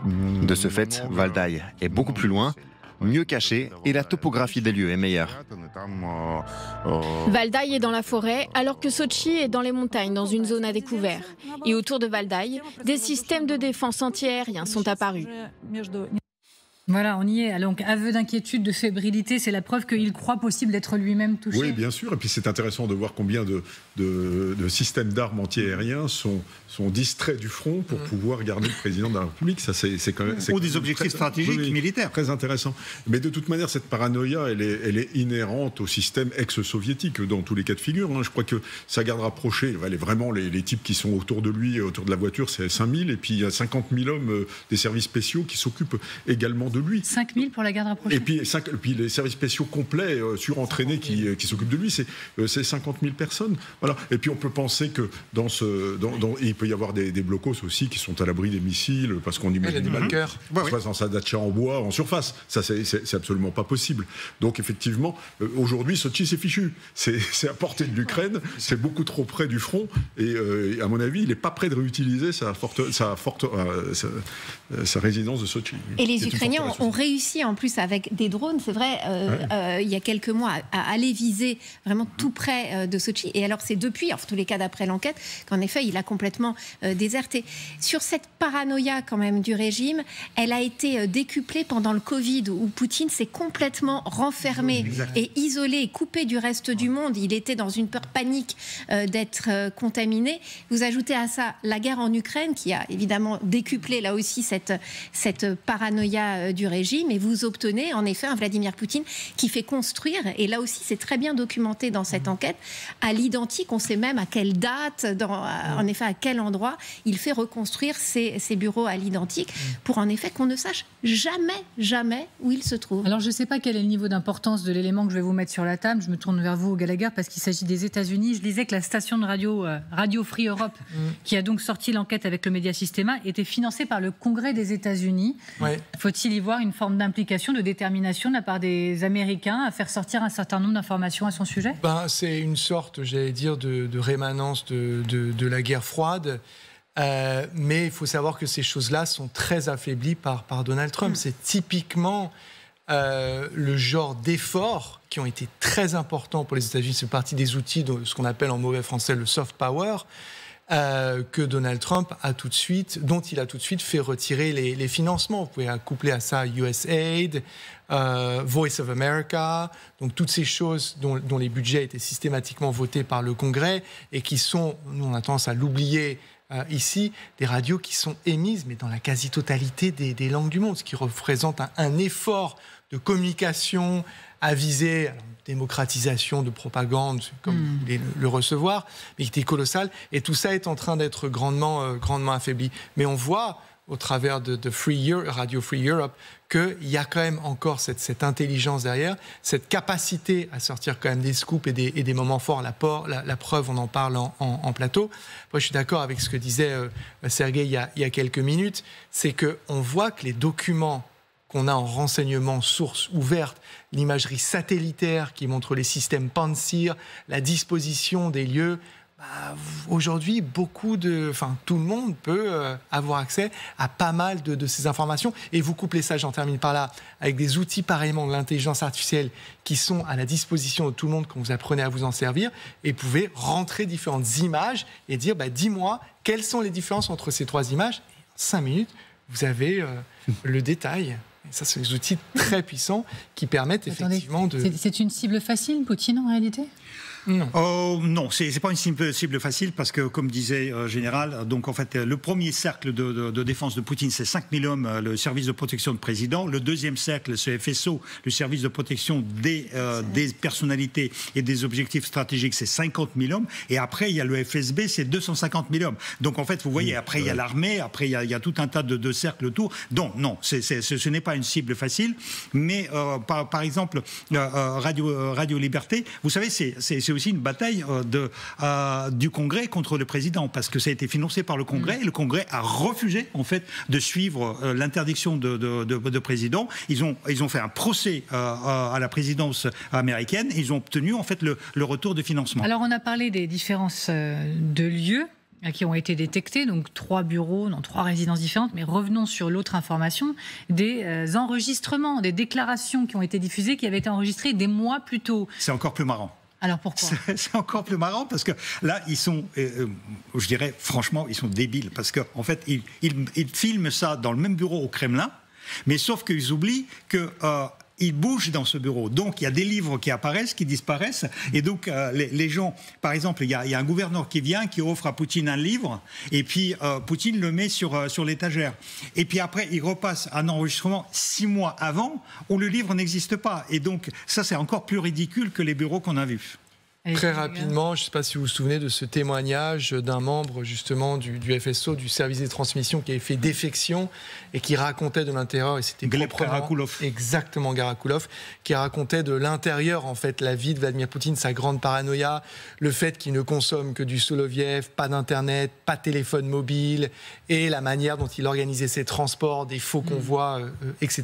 De ce fait, Valdai est beaucoup plus loin, mieux caché et la topographie des lieux est meilleure. Valdai est dans la forêt alors que Sochi est dans les montagnes dans une zone à découvert. Et autour de Valdai, des systèmes de défense anti-aériens sont apparus. Voilà, on y est. Donc, aveu d'inquiétude, de fébrilité, c'est la preuve qu'il croit possible d'être lui-même touché. Oui, bien sûr. Et puis c'est intéressant de voir combien de systèmes d'armes anti-aériens sont distraits du front pour pouvoir garder le président de la République. Ça, c'est quand même, ou des objectifs stratégiques militaires. Très intéressant. Mais de toute manière, cette paranoïa, elle est inhérente au système ex-soviétique dans tous les cas de figure. Je crois que ça garde rapproché. Vraiment, les types qui sont autour de lui, autour de la voiture, c'est 5000. Et puis il y a 50 000 hommes des services spéciaux qui s'occupent également de lui. 5 000 pour la garde rapprochée. Et puis les services spéciaux complets, surentraînés qui s'occupent de lui, c'est 50 000 personnes. Voilà. Et puis on peut penser que il peut y avoir des blocos aussi qui sont à l'abri des missiles, parce qu'on imagine mal qu'il se passe dans sa datcha en bois, en surface. Ça, c'est absolument pas possible. Donc effectivement, aujourd'hui, Sochi, c'est fichu. C'est à portée de l'Ukraine, c'est beaucoup trop près du front, et à mon avis, il n'est pas prêt de réutiliser sa résidence de Sochi. Et les Ukrainiens ont réussi en plus avec des drones, c'est vrai, il y a quelques mois, à aller viser vraiment tout près de Sochi. Et alors c'est depuis, en tous les cas d'après l'enquête, qu'en effet il a complètement déserté. Sur cette paranoïa quand même du régime, elle a été décuplée pendant le Covid, où Poutine s'est complètement renfermé et isolé et coupé du reste du monde. Il était dans une peur panique d'être contaminé. Vous ajoutez à ça la guerre en Ukraine qui a évidemment décuplé là aussi cette paranoïa du régime, et vous obtenez en effet un Vladimir Poutine qui fait construire, et là aussi c'est très bien documenté dans cette enquête, à l'identique, on sait même à quelle date, en effet à quel endroit il fait reconstruire ses bureaux à l'identique, pour en effet qu'on ne sache jamais où il se trouve. Alors je ne sais pas quel est le niveau d'importance de l'élément que je vais vous mettre sur la table, je me tourne vers vous Gallagher parce qu'il s'agit des États-Unis. Je disais que la station de Radio Free Europe, qui a donc sorti l'enquête avec le Media Systema, était financée par le Congrès des États-Unis. Faut-il y voir une forme d'implication, de détermination de la part des Américains à faire sortir un certain nombre d'informations à son sujet ? C'est une sorte, j'allais dire, de rémanence de la guerre froide. Mais il faut savoir que ces choses-là sont très affaiblies par Donald Trump. C'est typiquement le genre d'efforts qui ont été très importants pour les États-Unis. C'est partie des outils de ce qu'on appelle en mauvais français le soft power, que Donald Trump dont il a tout de suite fait retirer les financements. Vous pouvez coupler à ça USAID, Voice of America, donc toutes ces choses dont les budgets étaient systématiquement votés par le Congrès et qui sont, nous on a tendance à l'oublier ici, des radios qui sont émises mais dans la quasi-totalité des langues du monde, ce qui représente un effort de communication à viser démocratisation de propagande, comme vous voulez le recevoir, mais qui était colossal. Et tout ça est en train d'être grandement affaibli. Mais on voit, au travers de Radio Free Europe, qu'il y a quand même encore cette intelligence derrière, cette capacité à sortir quand même des scoops et des moments forts. La preuve, on en parle en plateau. Moi, je suis d'accord avec ce que disait Sergueï il y a quelques minutes, c'est qu'on voit que les documents qu'on a en renseignement, sources ouvertes, l'imagerie satellitaire qui montre les systèmes Pantsir, la disposition des lieux, Aujourd'hui, tout le monde peut avoir accès à pas mal de ces informations. Et vous couplez ça, j'en termine par là, avec des outils pareillement de l'intelligence artificielle qui sont à la disposition de tout le monde quand vous apprenez à vous en servir. Et vous pouvez rentrer différentes images et dire, dis-moi, quelles sont les différences entre ces 3 images. Et en 5 minutes, vous avez le détail. Et ça, c'est des outils très puissants qui permettent effectivement de... C'est une cible facile, Poutine, en réalité ? Non, c'est pas une cible facile parce que, comme disait Général, donc en fait, le premier cercle de défense de Poutine, c'est 5000 hommes, le service de protection de président. Le deuxième cercle, c'est FSO, le service de protection des personnalités et des objectifs stratégiques, c'est 50 000 hommes. Et après, il y a le FSB, c'est 250 000 hommes. Donc en fait, vous voyez, après, il y a l'armée, après, il y a tout un tas de cercles autour. Donc non, ce n'est pas une cible facile. Mais par exemple, Radio Liberté, vous savez, c'est aussi une bataille du Congrès contre le président, parce que ça a été financé par le Congrès, et le Congrès a refusé en fait de suivre l'interdiction de président. Ils ont fait un procès à la présidence américaine, et ils ont obtenu en fait le retour de financement. Alors on a parlé des différences de lieux qui ont été détectés, donc 3 bureaux dans 3 résidences différentes, mais revenons sur l'autre information, des enregistrements, des déclarations qui ont été diffusées, qui avaient été enregistrées des mois plus tôt. C'est encore plus marrant. Alors pourquoi ? C'est encore plus marrant parce que là, ils sont, je dirais franchement, ils sont débiles parce qu'en fait, ils filment ça dans le même bureau au Kremlin, mais sauf qu'ils oublient que... ils bougent dans ce bureau. Donc, il y a des livres qui apparaissent, qui disparaissent. Et donc, les gens... Par exemple, il y a un gouverneur qui vient, qui offre à Poutine un livre, et puis Poutine le met sur l'étagère. Et puis après, il repasse un enregistrement 6 mois avant, où le livre n'existe pas. Et donc, ça, c'est encore plus ridicule que les bureaux qu'on a vus. Très rapidement, je ne sais pas si vous vous souvenez de ce témoignage d'un membre justement du FSO, du service des transmissions, qui avait fait défection et qui racontait de l'intérieur, et c'était Gleb Karakulov. Exactement, Karakulov, qui racontait de l'intérieur en fait la vie de Vladimir Poutine, sa grande paranoïa, le fait qu'il ne consomme que du Soloviev, pas d'internet, pas de téléphone mobile, et la manière dont il organisait ses transports, des faux convois, etc.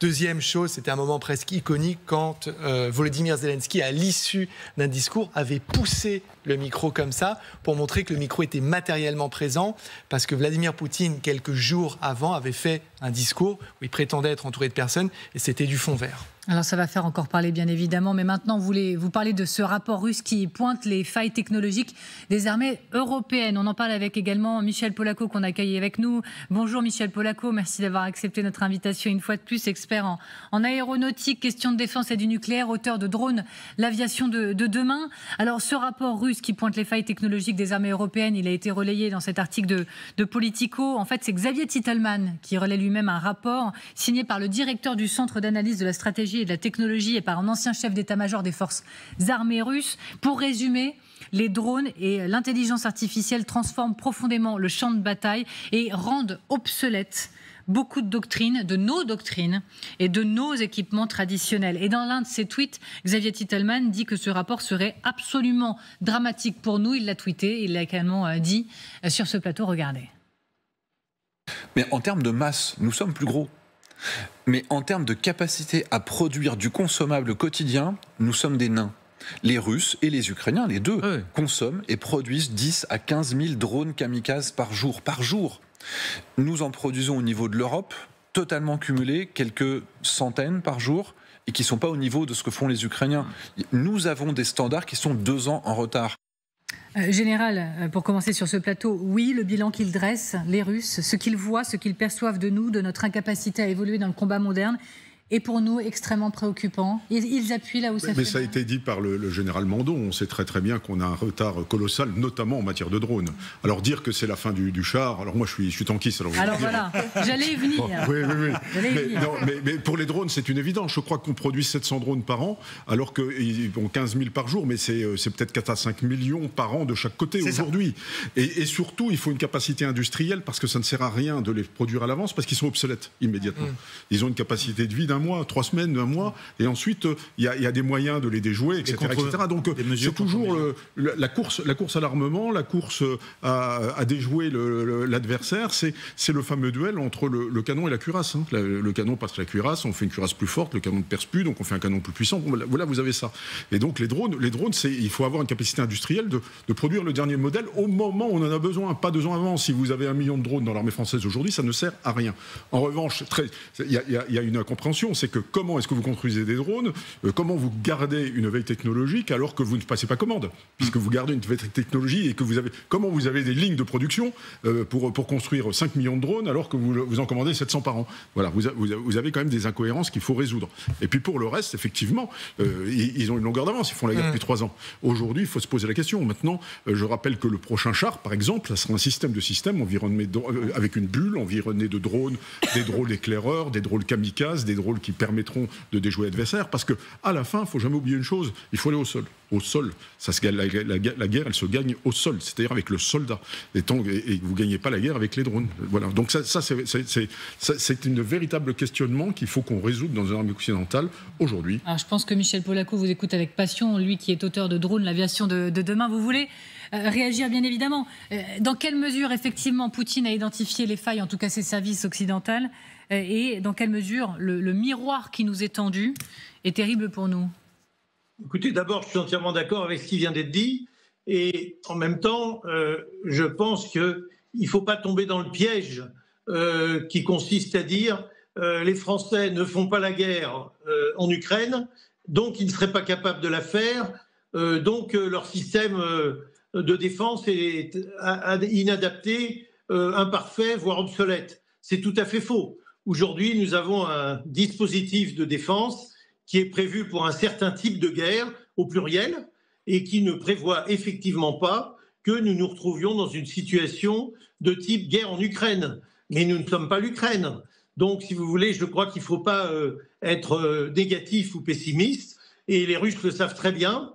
Deuxième chose, c'était un moment presque iconique quand Volodymyr Zelensky, à l'issue d'un discours, avait poussé le micro comme ça pour montrer que le micro était matériellement présent, parce que Vladimir Poutine, quelques jours avant, avait fait un discours où il prétendait être entouré de personnes, et c'était du fond vert. Alors ça va faire encore parler bien évidemment, mais maintenant vous parlez de ce rapport russe qui pointe les failles technologiques des armées européennes. On en parle avec également Michel Polaco qu'on accueille avec nous. Bonjour Michel Polaco, merci d'avoir accepté notre invitation une fois de plus, expert en aéronautique, questions de défense et du nucléaire, auteur de Drone, l'aviation de demain. Alors ce rapport russe qui pointe les failles technologiques des armées européennes, il a été relayé dans cet article de Politico. En fait, c'est Xavier Titelman qui relaie lui-même un rapport signé par le directeur du Centre d'analyse de la stratégie et de la technologie et par un ancien chef d'état-major des forces armées russes. Pour résumer, les drones et l'intelligence artificielle transforment profondément le champ de bataille et rendent obsolètes beaucoup de doctrines, de nos doctrines et de nos équipements traditionnels. Et dans l'un de ses tweets, Xavier Titelman dit que ce rapport serait absolument dramatique pour nous. Il l'a tweeté, il l'a également dit sur ce plateau. Regardez. Mais en termes de masse, nous sommes plus gros. Mais en termes de capacité à produire du consommable quotidien, nous sommes des nains. Les Russes et les Ukrainiens, les deux, consomment et produisent 10 à 15 000 drones kamikazes par jour. Par jour. Nous en produisons au niveau de l'Europe, totalement cumulés, quelques centaines par jour, et qui ne sont pas au niveau de ce que font les Ukrainiens. Nous avons des standards qui sont 2 ans en retard. Général, pour commencer sur ce plateau, oui, le bilan qu'ils dressent, les Russes, ce qu'ils voient, ce qu'ils perçoivent de nous, de notre incapacité à évoluer dans le combat moderne, est pour nous extrêmement préoccupant. Ils appuient là où ça fait Mais ça a été dit par le général Mandon. On sait très très bien qu'on a un retard colossal, notamment en matière de drones. Alors dire que c'est la fin du char, alors moi je suis tankiste. Alors voilà, j'allais y venir. Bon, oui. Mais pour les drones, c'est une évidence. Je crois qu'on produit 700 drones par an, alors qu'ils ont 15 000 par jour, mais c'est peut-être 4 à 5 millions par an de chaque côté aujourd'hui. Et surtout, il faut une capacité industrielle, parce que ça ne sert à rien de les produire à l'avance, parce qu'ils sont obsolètes immédiatement. Ils ont une capacité de vie d'un mois, 3 semaines, un mois, et ensuite il y a des moyens de les déjouer, etc. Donc c'est toujours la course à l'armement, la course à déjouer l'adversaire, c'est le fameux duel entre le canon et la cuirasse. Hein. Le canon passe la cuirasse, on fait une cuirasse plus forte, le canon ne perce plus, donc on fait un canon plus puissant. Voilà, vous avez ça. Et donc les drones, il faut avoir une capacité industrielle de produire le dernier modèle au moment où on en a besoin, pas 2 ans avant. Si vous avez 1 million de drones dans l'armée française aujourd'hui, ça ne sert à rien. En revanche, il y a une incompréhension, c'est que comment est-ce que vous construisez des drones, comment vous gardez une veille technologique alors que vous ne passez pas commande, puisque vous gardez une veille technologie et que comment vous avez des lignes de production pour construire 5 millions de drones alors que vous en commandez 700 par an. Voilà, vous avez quand même des incohérences qu'il faut résoudre. Et puis pour le reste, effectivement, ils ont une longueur d'avance, ils font la guerre depuis 3 ans. Aujourd'hui, il faut se poser la question. Maintenant, je rappelle que le prochain char, par exemple, ça sera un système environné avec une bulle, environné de drones, des drôles éclaireurs, des drôles kamikazes, des drôles qui permettront de déjouer l'adversaire, parce que à la fin, il ne faut jamais oublier une chose, il faut aller au sol. Au sol, la guerre, elle se gagne au sol, c'est-à-dire avec le soldat. Et vous ne gagnez pas la guerre avec les drones. Voilà. Donc c'est un véritable questionnement qu'il faut qu'on résoudre dans une armée occidentale aujourd'hui. Alors je pense que Michel Polaco vous écoute avec passion, lui qui est auteur de Drone, l'aviation de demain. Vous voulez réagir, bien évidemment. Dans quelle mesure, effectivement, Poutine a identifié les failles, en tout cas ses services occidentaux, et dans quelle mesure le miroir qui nous est tendu est terrible pour nous? Écoutez, d'abord, je suis entièrement d'accord avec ce qui vient d'être dit. Et en même temps, je pense qu'il ne faut pas tomber dans le piège qui consiste à dire les Français ne font pas la guerre en Ukraine, donc ils ne seraient pas capables de la faire, donc leur système de défense est inadapté, imparfait, voire obsolète. C'est tout à fait faux. Aujourd'hui, nous avons un dispositif de défense qui est prévu pour un certain type de guerre, au pluriel, et qui ne prévoit effectivement pas que nous nous retrouvions dans une situation de type guerre en Ukraine. Mais nous ne sommes pas l'Ukraine. Donc, si vous voulez, je crois qu'il ne faut pas être négatif ou pessimiste, et les Russes le savent très bien,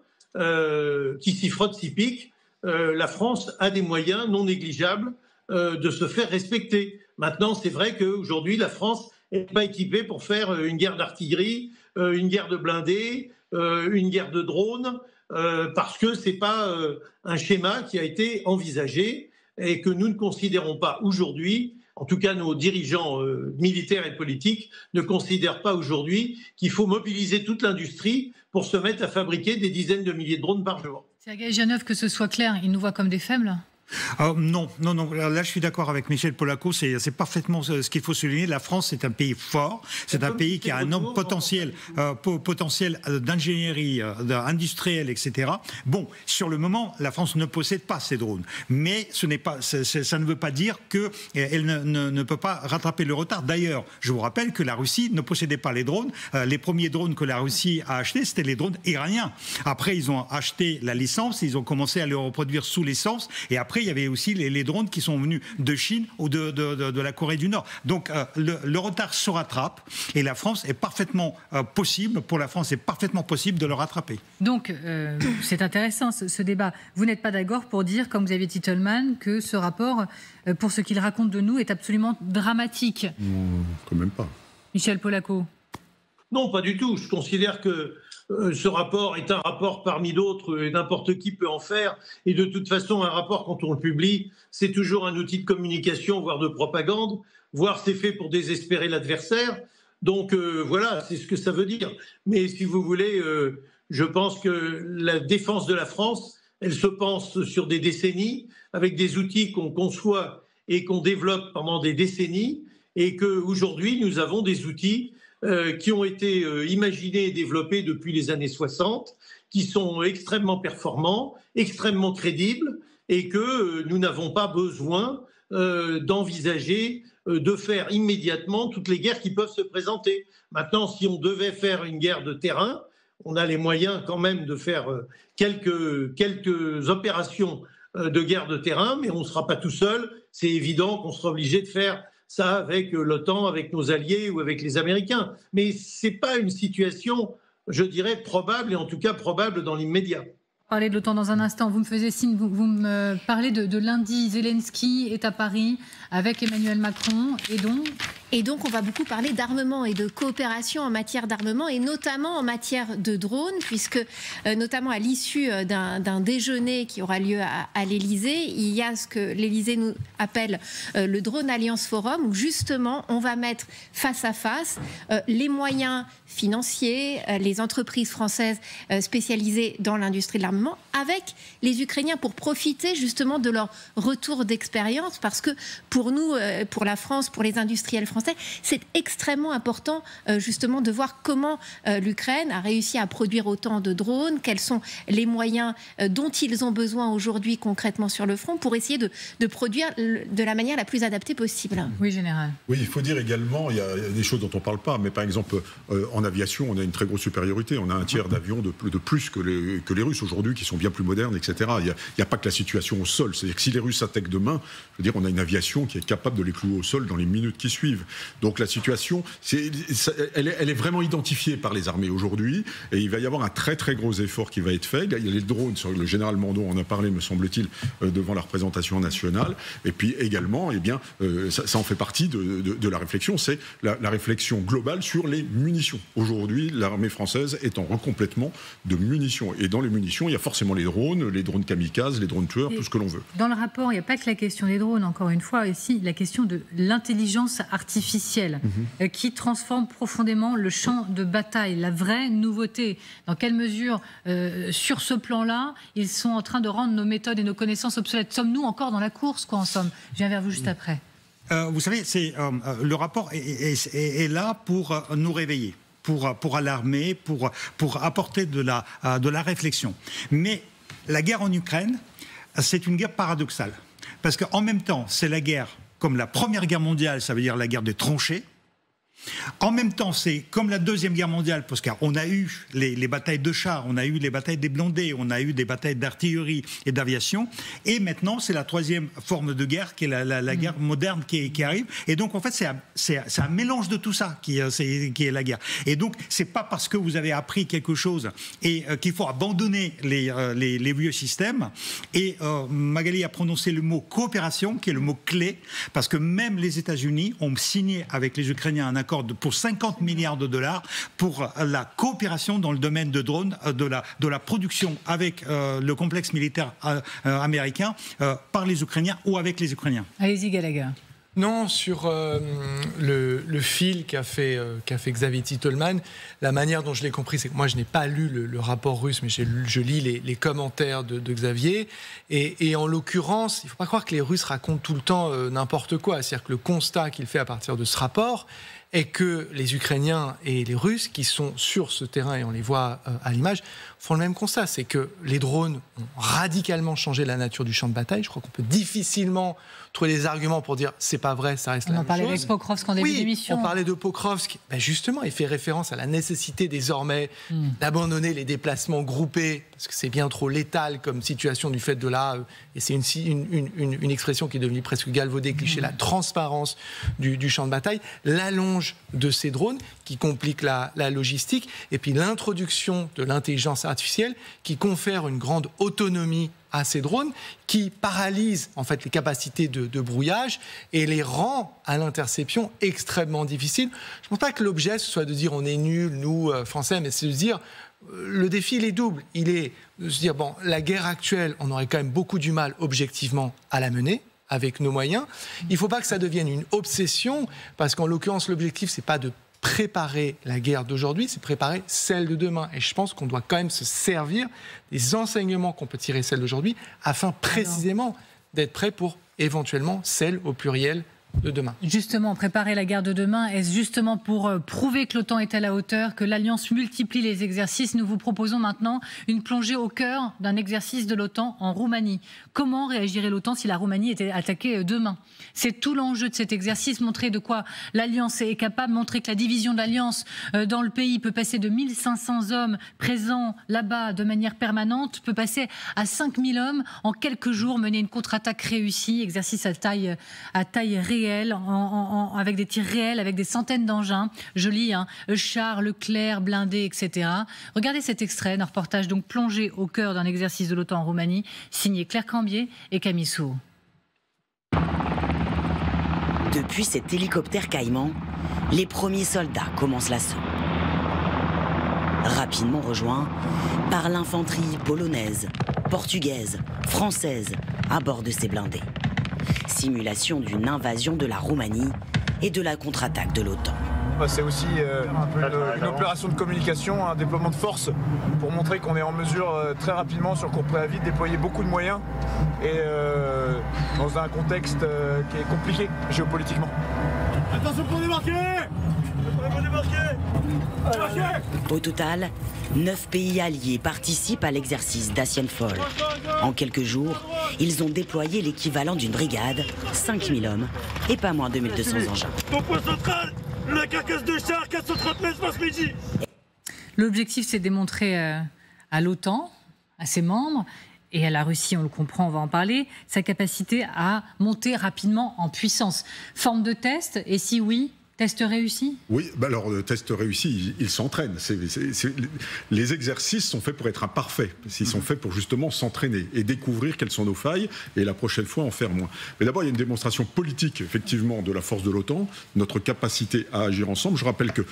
qui s'y frottent, s'y piquent. La France a des moyens non négligeables de se faire respecter. Maintenant, c'est vrai qu'aujourd'hui, la France n'est pas équipée pour faire une guerre d'artillerie, une guerre de blindés, une guerre de drones, parce que ce n'est pas un schéma qui a été envisagé et que nous ne considérons pas aujourd'hui, en tout cas nos dirigeants militaires et politiques ne considèrent pas aujourd'hui qu'il faut mobiliser toute l'industrie pour se mettre à fabriquer des dizaines de milliers de drones par jour. Sergueï Janov, que ce soit clair, il nous voit comme des faibles ? Non. Là, je suis d'accord avec Michel Polaco. C'est parfaitement ce qu'il faut souligner. La France, c'est un pays fort. C'est un pays qui a un énorme potentiel d'ingénierie, industrielle, etc. Bon, sur le moment, la France ne possède pas ces drones. Mais ça ne veut pas dire qu'elle ne peut pas rattraper le retard. D'ailleurs, je vous rappelle que la Russie ne possédait pas les drones. Les premiers drones que la Russie a achetés, c'était les drones iraniens. Après, ils ont acheté la licence, ils ont commencé à les reproduire sous licence. Et après, il y avait aussi les drones qui sont venus de Chine ou de la Corée du Nord. Donc le retard se rattrape et la France est parfaitement possible, pour la France, c'est parfaitement possible de le rattraper. Donc c'est intéressant ce débat. Vous n'êtes pas d'accord pour dire, comme vous avez dit Tolman, que ce rapport, pour ce qu'il raconte de nous, est absolument dramatique? Non, quand même pas. Michel Polaco. Non, pas du tout. Je considère que ce rapport est un rapport parmi d'autres et n'importe qui peut en faire. Et de toute façon, un rapport, quand on le publie, c'est toujours un outil de communication, voire de propagande, voire c'est fait pour désespérer l'adversaire. Donc voilà, c'est ce que ça veut dire. Mais si vous voulez, je pense que la défense de la France, elle se pense sur des décennies, avec des outils qu'on conçoit et qu'on développe pendant des décennies, et qu'aujourd'hui, nous avons des outils qui ont été imaginés et développés depuis les années 60, qui sont extrêmement performants, extrêmement crédibles, et que nous n'avons pas besoin d'envisager de faire immédiatement toutes les guerres qui peuvent se présenter. Maintenant, si on devait faire une guerre de terrain, on a les moyens quand même de faire quelques opérations de guerre de terrain, mais on ne sera pas tout seul. C'est évident qu'on sera obligé de faire ça avec l'OTAN, avec nos alliés ou avec les Américains. Mais ce n'est pas une situation, je dirais, probable, et en tout cas probable dans l'immédiat. Parler de l'OTAN dans un instant. Vous me faisiez signe, vous me parlez de lundi. Zelensky est à Paris avec Emmanuel Macron. Et donc, Et donc, on va beaucoup parler d'armement et de coopération en matière d'armement, et notamment en matière de drones, puisque notamment à l'issue d'un déjeuner qui aura lieu à l'Élysée, il y a ce que l'Élysée nous appelle le Drone Alliance Forum, où justement, on va mettre face à face les moyens financiers, les entreprises françaises spécialisées dans l'industrie de l'armement, avec les Ukrainiens, pour profiter justement de leur retour d'expérience, parce que pour nous, pour la France, pour les industriels français, c'est extrêmement important justement de voir comment l'Ukraine a réussi à produire autant de drones, quels sont les moyens dont ils ont besoin aujourd'hui concrètement sur le front, pour essayer de produire de la manière la plus adaptée possible. Oui, général. Oui, il faut dire également, il y a des choses dont on ne parle pas, mais par exemple, en aviation, on a une très grosse supériorité. On a un tiers d'avions de plus que les Russes aujourd'hui, qui sont bien plus modernes, etc. Il n'y a pas que la situation au sol. C'est-à-dire que si les Russes attaquent demain, je veux dire, on a une aviation qui est capable de les clouer au sol dans les minutes qui suivent. Donc la situation, elle est vraiment identifiée par les armées aujourd'hui, et il va y avoir un très très gros effort qui va être fait. Il y a les drones, le général Mandon en a parlé, me semble-t-il, devant la représentation nationale. Et puis également, eh bien, ça en fait partie de la réflexion, c'est la réflexion globale sur les munitions. Aujourd'hui, l'armée française est en recomplètement de munitions. Et dans les munitions, il y a forcément les drones kamikazes, les drones tueurs, tout ce que l'on veut. Dans le rapport, il n'y a pas que la question des drones, encore une fois, ici, la question de l'intelligence artificielle qui transforme profondément le champ de bataille. La vraie nouveauté. Dans quelle mesure, sur ce plan-là, ils sont en train de rendre nos méthodes et nos connaissances obsolètes? Sommes-nous encore dans la course, quoi, en somme? Je viens vers vous juste après. Vous savez, le rapport est là pour nous réveiller, pour alarmer, pour apporter de la réflexion. Mais la guerre en Ukraine, c'est une guerre paradoxale. Parce qu'en même temps, c'est la guerre comme la Première Guerre mondiale, ça veut dire la guerre des tranchées. En même temps, c'est comme la Deuxième Guerre mondiale, parce qu'on a eu les batailles de chars, on a eu les batailles des blindés, on a eu des batailles d'artillerie et d'aviation, et maintenant c'est la troisième forme de guerre, qui est la guerre moderne qui arrive. Et donc en fait, c'est un mélange de tout ça qui est la guerre. Et donc c'est pas parce que vous avez appris quelque chose et qu'il faut abandonner les vieux systèmes. Et Magali a prononcé le mot coopération, qui est le mot clé, parce que même les États-Unis ont signé avec les Ukrainiens un accord pour 50 milliards de dollars pour la coopération dans le domaine de drones, de la production avec le complexe militaire américain par les Ukrainiens ou avec les Ukrainiens. Allez-y, Gallagher. Non, sur le fil qu'a fait Xavier Titelman, la manière dont je l'ai compris, c'est que moi je n'ai pas lu le rapport russe, mais je lis les commentaires de Xavier. Et en l'occurrence, il ne faut pas croire que les Russes racontent tout le temps n'importe quoi. C'est-à-dire que le constat qu'il fait à partir de ce rapport est que les Ukrainiens et les Russes qui sont sur ce terrain, et on les voit à l'image, font le même constat. C'est que les drones ont radicalement changé la nature du champ de bataille. Je crois qu'on peut difficilement trouver des arguments pour dire c'est pas vrai, ça reste la même chose. On en parlait avec Pokrovsk en début d'émission. On parlait de Pokrovsk. Ben justement, il fait référence à la nécessité désormais d'abandonner les déplacements groupés, parce que c'est bien trop létal comme situation du fait de et c'est une expression qui est devenue presque galvaudée, cliché, la transparence du champ de bataille, l'allonge de ces drones qui complique la logistique, et puis l'introduction de l'intelligence artificielle qui confère une grande autonomie à ces drones, qui paralysent en fait les capacités de brouillage et les rend à l'interception extrêmement difficiles. Je ne pense pas que l'objet ce soit de dire on est nuls, nous, Français, mais c'est de dire le défi il est double. Il est de se dire bon, la guerre actuelle, on aurait quand même beaucoup du mal objectivement à la mener avec nos moyens. Il ne faut pas que ça devienne une obsession, parce qu'en l'occurrence, l'objectif, c'est pas de préparer la guerre d'aujourd'hui, c'est préparer celle de demain. Et je pense qu'on doit quand même se servir des enseignements qu'on peut tirer celle d'aujourd'hui, afin précisément d'être prêt pour éventuellement celle au pluriel de demain. Justement, préparer la guerre de demain, est-ce justement pour prouver que l'OTAN est à la hauteur, que l'Alliance multiplie les exercices? Nous vous proposons maintenant une plongée au cœur d'un exercice de l'OTAN en Roumanie. Comment réagirait l'OTAN si la Roumanie était attaquée demain? C'est tout l'enjeu de cet exercice, montrer de quoi l'Alliance est capable, montrer que la division de l'Alliance dans le pays peut passer de 1500 hommes présents là-bas de manière permanente, peut passer à 5000 hommes en quelques jours, mener une contre-attaque réussie, exercice à taille réelle, avec des tirs réels, avec des centaines d'engins. Je lis, chars, Leclerc, blindés, etc. Regardez cet extrait d'un reportage donc plongé au cœur d'un exercice de l'OTAN en Roumanie, signé Claire Cambier et Camille Soult. Depuis cet hélicoptère Caïman, les premiers soldats commencent l'assaut. Rapidement rejoints par l'infanterie polonaise, portugaise, française à bord de ces blindés. Simulation d'une invasion de la Roumanie et de la contre-attaque de l'OTAN. C'est aussi une opération de communication, un déploiement de force pour montrer qu'on est en mesure très rapidement, sur court préavis, de déployer beaucoup de moyens et dans un contexte qui est compliqué géopolitiquement. Attention pour débarquer! Au total, 9 pays alliés participent à l'exercice d'Asienfall. En quelques jours, ils ont déployé l'équivalent d'une brigade, 5000 hommes et pas moins de 1200 engins. Ton point central, la carcasse de char 439 France Midi. L'objectif, c'est de démontrer à l'OTAN, à ses membres, et à la Russie, on le comprend, on va en parler, sa capacité à monter rapidement en puissance. Forme de test, et si oui, test réussi? Oui, bah alors le test réussi, il s'entraîne. Les exercices sont faits pour être imparfaits. Ils sont faits pour justement s'entraîner et découvrir quelles sont nos failles et la prochaine fois en faire moins. Mais d'abord, il y a une démonstration politique, effectivement, de la force de l'OTAN, notre capacité à agir ensemble. Je rappelle que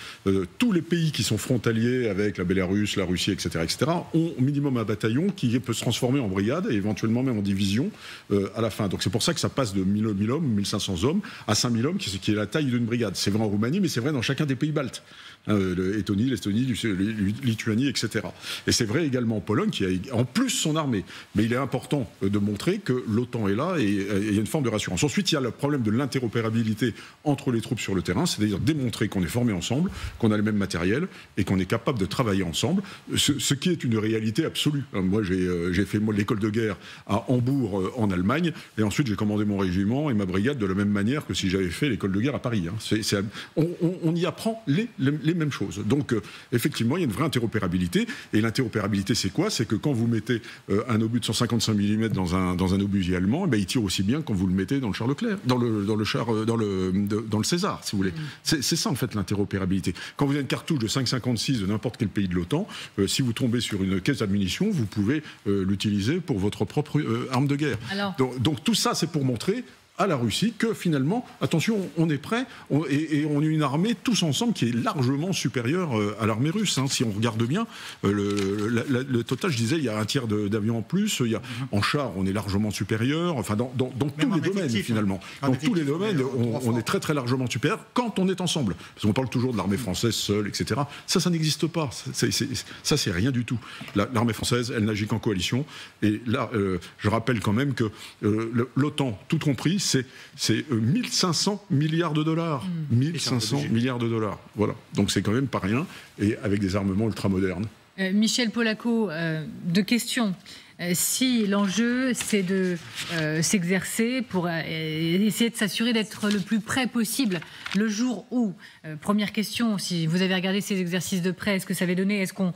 tous les pays qui sont frontaliers avec la Bélarus, la Russie, etc., ont au minimum un bataillon qui peut se transformer en brigade et éventuellement même en division à la fin. Donc c'est pour ça que ça passe de 1000 hommes, 1500 hommes à 5000 hommes, qui est la taille d'une brigade. C'est vrai en Roumanie, mais c'est vrai dans chacun des pays baltes. Lettonie, l'Estonie, Lituanie, etc. Et c'est vrai également en Pologne, qui a en plus son armée. Mais il est important de montrer que l'OTAN est là et il y a une forme de rassurance. Ensuite, il y a le problème de l'interopérabilité entre les troupes sur le terrain, c'est-à-dire démontrer qu'on est formés ensemble, qu'on a le même matériel et qu'on est capable de travailler ensemble, ce qui est une réalité absolue. Moi, j'ai fait l'école de guerre à Hambourg, en Allemagne, et ensuite j'ai commandé mon régiment et ma brigade de la même manière que si j'avais fait l'école de guerre à Paris. On y apprend les mêmes choses. Donc, effectivement, il y a une vraie interopérabilité. Et l'interopérabilité, c'est quoi? C'est que quand vous mettez un obus de 155 mm dans un obusier allemand, il tire aussi bien quand vous le mettez dans le char Leclerc, dans le César, si vous voulez. C'est ça, en fait, l'interopérabilité. Quand vous avez une cartouche de 5,56 de n'importe quel pays de l'OTAN, si vous tombez sur une caisse de munitions, vous pouvez l'utiliser pour votre propre arme de guerre. Donc, tout ça, c'est pour montrer à la Russie que finalement, attention, on est prêt et on a une armée tous ensemble qui est largement supérieure à l'armée russe. Si on regarde bien, le total, je disais, il y a un tiers d'avions en plus, en char, on est largement supérieur, enfin dans tous les domaines finalement. Dans tous les domaines, on est très très largement supérieur quand on est ensemble. Parce qu'on parle toujours de l'armée française seule, etc. Ça n'existe pas. Ça, c'est rien du tout. L'armée française, elle n'agit qu'en coalition. Et là, je rappelle quand même que l'OTAN, tout compris, c'est 1500 milliards de dollars. 1500 milliards de dollars. Voilà. Donc c'est quand même pas rien, et avec des armements ultramodernes. Michel Polaco, deux questions. Si l'enjeu, c'est de s'exercer pour essayer de s'assurer d'être le plus près possible le jour où, première question, si vous avez regardé ces exercices de près, est-ce que ça avait donné, est-ce qu'on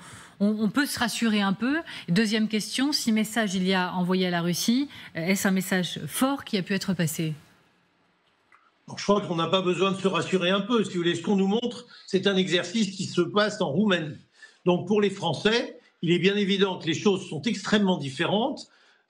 peut se rassurer un peu? Deuxième question, si message il y a envoyé à la Russie, est-ce un message fort qui a pu être passé? Je crois qu'on n'a pas besoin de se rassurer un peu. Si vous voulez, ce qu'on nous montre, c'est un exercice qui se passe en Roumanie. Donc pour les Français, il est bien évident que les choses sont extrêmement différentes.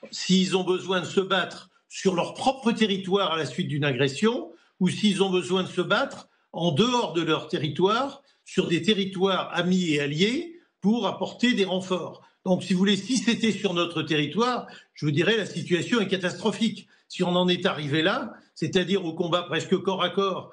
S'ils ont besoin de se battre sur leur propre territoire à la suite d'une agression, ou s'ils ont besoin de se battre en dehors de leur territoire, sur des territoires amis et alliés, pour apporter des renforts. Donc, si vous voulez, si c'était sur notre territoire, je vous dirais la situation est catastrophique. Si on en est arrivé là, c'est-à-dire au combat presque corps à corps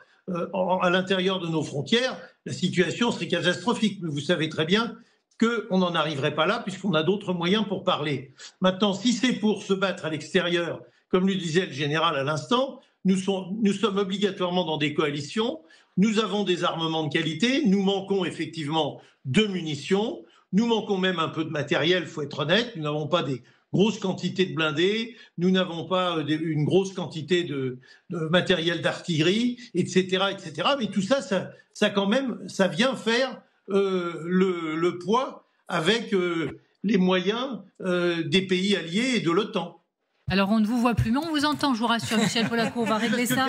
à l'intérieur de nos frontières, la situation serait catastrophique. Mais vous savez très bien qu'on n'en arriverait pas là, puisqu'on a d'autres moyens pour parler. Maintenant, si c'est pour se battre à l'extérieur, comme le disait le général à l'instant, nous sommes obligatoirement dans des coalitions, nous avons des armements de qualité, nous manquons effectivement de munitions, nous manquons même un peu de matériel, il faut être honnête, nous n'avons pas des grosses quantités de blindés, nous n'avons pas une grosse quantité de matériel d'artillerie, etc., etc. Mais tout ça, quand même, ça vient faire le poids avec les moyens des pays alliés et de l'OTAN. Alors, on ne vous voit plus, mais on vous entend, je vous rassure, Michel Polaco, on va régler ça.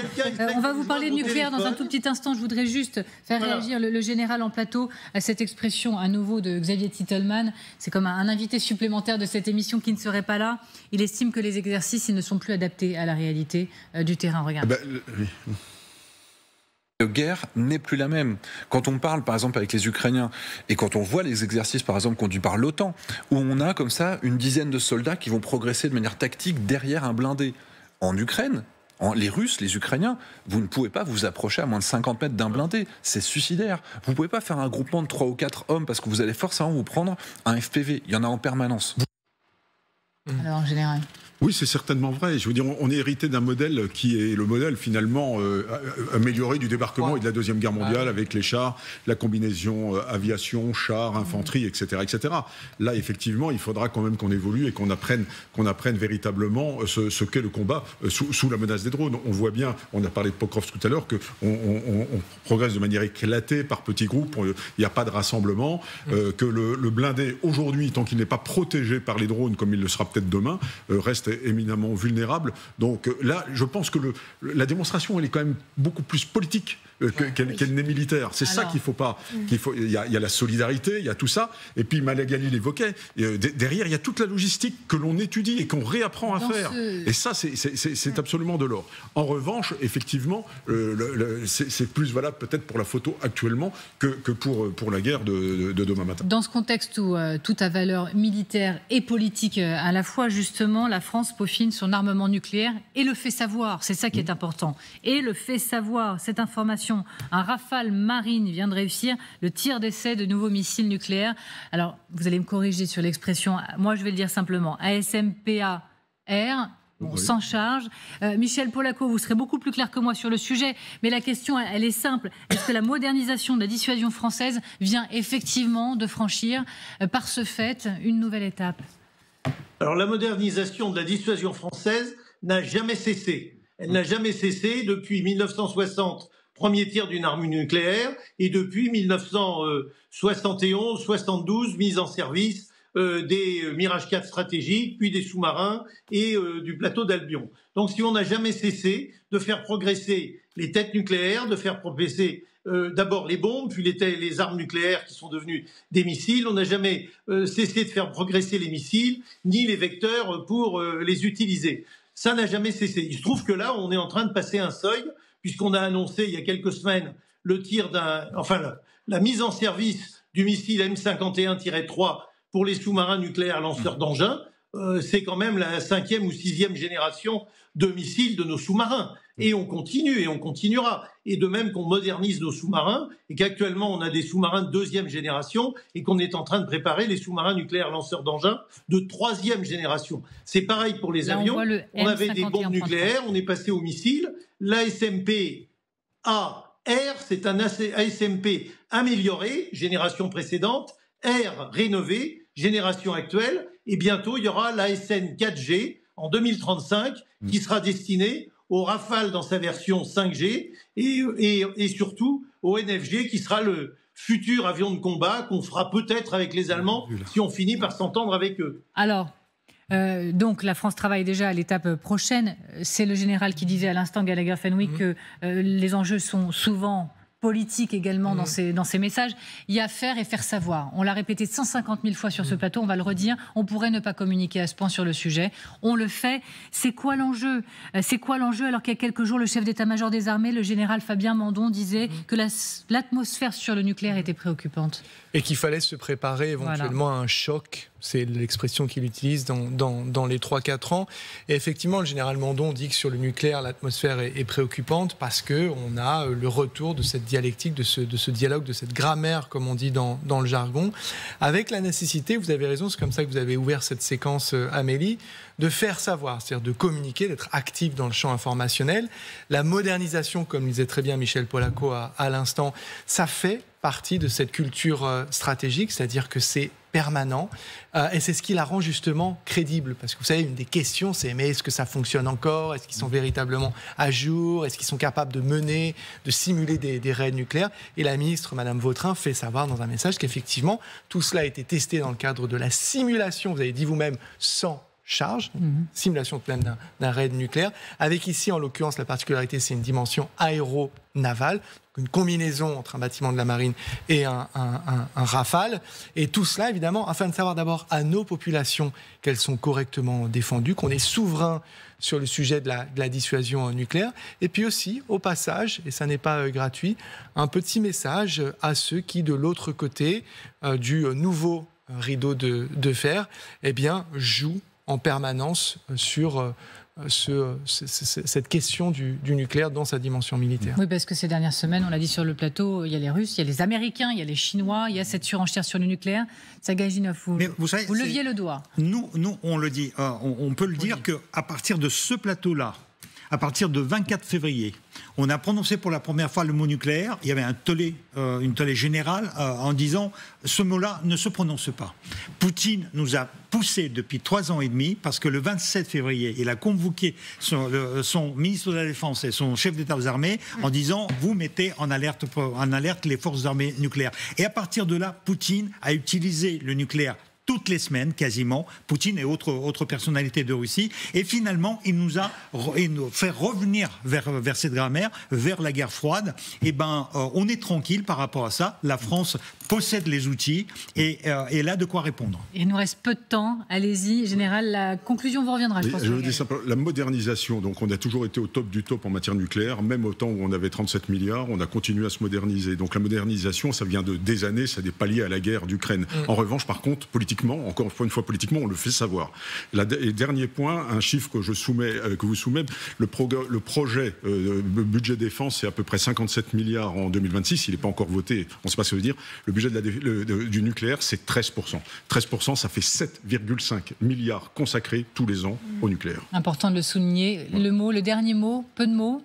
On va vous parler de nucléaire dans un tout petit instant. Je voudrais juste faire réagir le général en plateau à cette expression à nouveau de Xavier Titelman. C'est comme un invité supplémentaire de cette émission qui ne serait pas là. Il estime que les exercices ils ne sont plus adaptés à la réalité du terrain. Regarde. guerre n'est plus la même. Quand on parle par exemple avec les Ukrainiens et quand on voit les exercices par exemple conduits par l'OTAN, où on a comme ça une dizaine de soldats qui vont progresser de manière tactique derrière un blindé. En Ukraine, les Russes, les Ukrainiens, vous ne pouvez pas vous approcher à moins de 50 mètres d'un blindé. C'est suicidaire. Vous ne pouvez pas faire un groupement de 3 ou 4 hommes parce que vous allez forcément vous prendre un FPV. Il y en a en permanence. Alors en général. Oui, c'est certainement vrai. Je veux dire, on est hérité d'un modèle qui est le modèle finalement amélioré du débarquement et de la Deuxième Guerre mondiale avec les chars, la combinaison aviation, chars, infanterie, etc., etc. Là, effectivement, il faudra quand même qu'on évolue et qu'on apprenne véritablement ce qu'est le combat sous la menace des drones. On voit bien, on a parlé de Pokrovsk tout à l'heure, qu'on progresse de manière éclatée par petits groupes. Il n'y a pas de rassemblement, que le blindé aujourd'hui, tant qu'il n'est pas protégé par les drones, comme il le sera peut-être demain, reste éminemment vulnérable. Donc là, je pense que la démonstration, elle est quand même beaucoup plus politique qu'elle n'est militaire. C'est ça qu'il faut pas. Il y a la solidarité, il y a tout ça. Et puis Malagali l'évoquait. Derrière, il y a toute la logistique que l'on étudie et qu'on réapprend à faire. Et ça, c'est absolument de l'or. En revanche, effectivement, c'est plus valable peut-être pour la photo actuellement que pour la guerre de demain matin. Dans ce contexte où tout a valeur militaire et politique à la fois, justement, la France peaufine son armement nucléaire et le fait savoir. C'est ça qui est important. Et le fait savoir, cette information. Un Rafale Marine vient de réussir le tir d'essai de nouveaux missiles nucléaires. Alors, vous allez me corriger sur l'expression. Moi, je vais le dire simplement. ASMPAR, sans charge. Michel Polaco, vous serez beaucoup plus clair que moi sur le sujet. Mais la question, elle est simple. Est-ce que la modernisation de la dissuasion française vient effectivement de franchir, par ce fait, une nouvelle étape? Alors, la modernisation de la dissuasion française n'a jamais cessé. Elle n'a jamais cessé depuis 1960. Premier tir d'une arme nucléaire, et depuis 1971-72, mise en service des Mirage 4 stratégiques, puis des sous-marins et du plateau d'Albion. Donc si on n'a jamais cessé de faire progresser les têtes nucléaires, de faire progresser d'abord les bombes, puis les armes nucléaires qui sont devenues des missiles, on n'a jamais cessé de faire progresser les missiles, ni les vecteurs pour les utiliser. Ça n'a jamais cessé. Il se trouve que là, on est en train de passer un seuil, puisqu'on a annoncé il y a quelques semaines la mise en service du missile M51-3 pour les sous-marins nucléaires lanceurs d'engins. C'est quand même la 5e ou 6e génération de missiles de nos sous-marins. Et on continue et on continuera. Et de même qu'on modernise nos sous-marins, et qu'actuellement on a des sous-marins de 2e génération, et qu'on est en train de préparer les sous-marins nucléaires lanceurs d'engins de 3e génération. C'est pareil pour les avions. On avait des bombes nucléaires, on est passé aux missiles. L'ASMP-AR, c'est un ASMP amélioré, génération précédente, R rénové, génération actuelle, et bientôt il y aura l'ASN 4G en 2035 qui sera destiné au Rafale dans sa version 5G et surtout au NFG qui sera le futur avion de combat qu'on fera peut-être avec les Allemands si on finit par s'entendre avec eux. Alors, donc la France travaille déjà à l'étape prochaine. C'est le général qui disait à l'instant, Gallagher Fenwick, que les enjeux sont souvent politiques également dans ces messages. Il y a faire et faire savoir. On l'a répété 150 000 fois sur ce plateau, on va le redire. On pourrait ne pas communiquer à ce point sur le sujet. On le fait. C'est quoi l'enjeu? C'est quoi l'enjeu? Alors qu'il y a quelques jours, le chef d'état-major des armées, le général Fabien Mandon, disait que l'atmosphère sur le nucléaire était préoccupante. Et qu'il fallait se préparer éventuellement à un choc. C'est l'expression qu'il utilise dans les 3-4 ans. Et effectivement, le général Mandon dit que sur le nucléaire, l'atmosphère est préoccupante parce qu'on a le retour de cette dialectique, de ce dialogue, de cette grammaire, comme on dit dans le jargon, avec la nécessité, vous avez raison, c'est comme ça que vous avez ouvert cette séquence, Amélie, de faire savoir, c'est-à-dire de communiquer, d'être actif dans le champ informationnel. La modernisation, comme disait très bien Michel Polaco à l'instant, ça fait partie de cette culture stratégique, c'est-à-dire que c'est permanent et c'est ce qui la rend justement crédible. Parce que vous savez, une des questions, c'est mais est-ce que ça fonctionne encore? Est-ce qu'ils sont véritablement à jour? Est-ce qu'ils sont capables de mener, de simuler des raids nucléaires? Et la ministre, Madame Vautrin, fait savoir dans un message qu'effectivement, tout cela a été testé dans le cadre de la simulation, vous avez dit vous-même, sans charge, simulation même d'un raid nucléaire, avec ici, en l'occurrence, la particularité, c'est une dimension aéronavale. une combinaison entre un bâtiment de la marine et un Rafale. Et tout cela, évidemment, afin de savoir d'abord à nos populations qu'elles sont correctement défendues, qu'on est souverain sur le sujet de la dissuasion nucléaire. Et puis aussi, au passage, et ça n'est pas gratuit, un petit message à ceux qui, de l'autre côté du nouveau rideau de fer, eh bien, jouent en permanence sur cette question du nucléaire dans sa dimension militaire. Oui, parce que ces dernières semaines, on l'a dit sur le plateau, il y a les Russes, il y a les Américains, il y a les Chinois, il y a cette surenchère sur le nucléaire. Sagaginov, vous leviez le doigt. Nous, on le dit, on peut le dire qu'à partir de ce plateau-là, à partir de 24 février, on a prononcé pour la première fois le mot nucléaire. Il y avait une tollée générale en disant ce mot-là ne se prononce pas. Poutine nous a poussé depuis 3 ans et demi parce que le 27 février, il a convoqué son ministre de la Défense et son chef d'État aux armées en disant vous mettez en alerte les forces armées nucléaires. Et à partir de là, Poutine a utilisé le nucléaire toutes les semaines, quasiment, Poutine et autres personnalités de Russie. Et finalement, il nous fait revenir vers cette grammaire, vers la guerre froide. Et on est tranquille par rapport à ça. La France possède les outils et là de quoi répondre. Il nous reste peu de temps. Allez-y, Général, la conclusion vous reviendra. Je veux dire simplement, la modernisation, donc on a toujours été au top du top en matière nucléaire, même au temps où on avait 37 milliards, on a continué à se moderniser. Donc la modernisation, ça vient de des années, ça n'est pas lié à la guerre d'Ukraine. En revanche, par contre, politiquement, encore une fois politiquement, on le fait savoir. Et dernier point, un chiffre que vous soumettez, le projet budget défense, c'est à peu près 57 milliards en 2026. Il n'est pas encore voté, on ne sait pas ce que ça veut dire. Le budget du nucléaire, c'est 13%. 13%, ça fait 7,5 milliards consacrés tous les ans au nucléaire. Important de le souligner. Le dernier mot, peu de mots.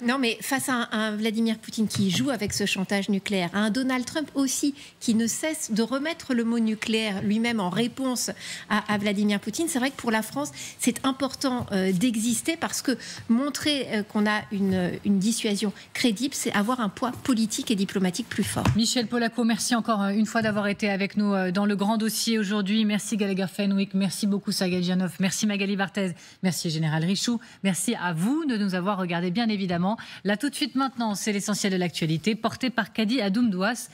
Non, mais face à un Vladimir Poutine qui joue avec ce chantage nucléaire, à un Donald Trump aussi qui ne cesse de remettre le mot nucléaire lui-même en réponse à Vladimir Poutine, c'est vrai que pour la France, c'est important d'exister parce que montrer qu'on a une dissuasion crédible, c'est avoir un poids politique et diplomatique plus fort. Michel Polaco, merci encore une fois d'avoir été avec nous dans le grand dossier aujourd'hui. Merci Gallagher Fenwick, merci beaucoup Sagajanov, merci Magali Barthez, merci Général Richoux, merci à vous de nous avoir regardé bien évidemment. Là tout de suite maintenant, c'est l'essentiel de l'actualité porté par Kadi Adoumdouas.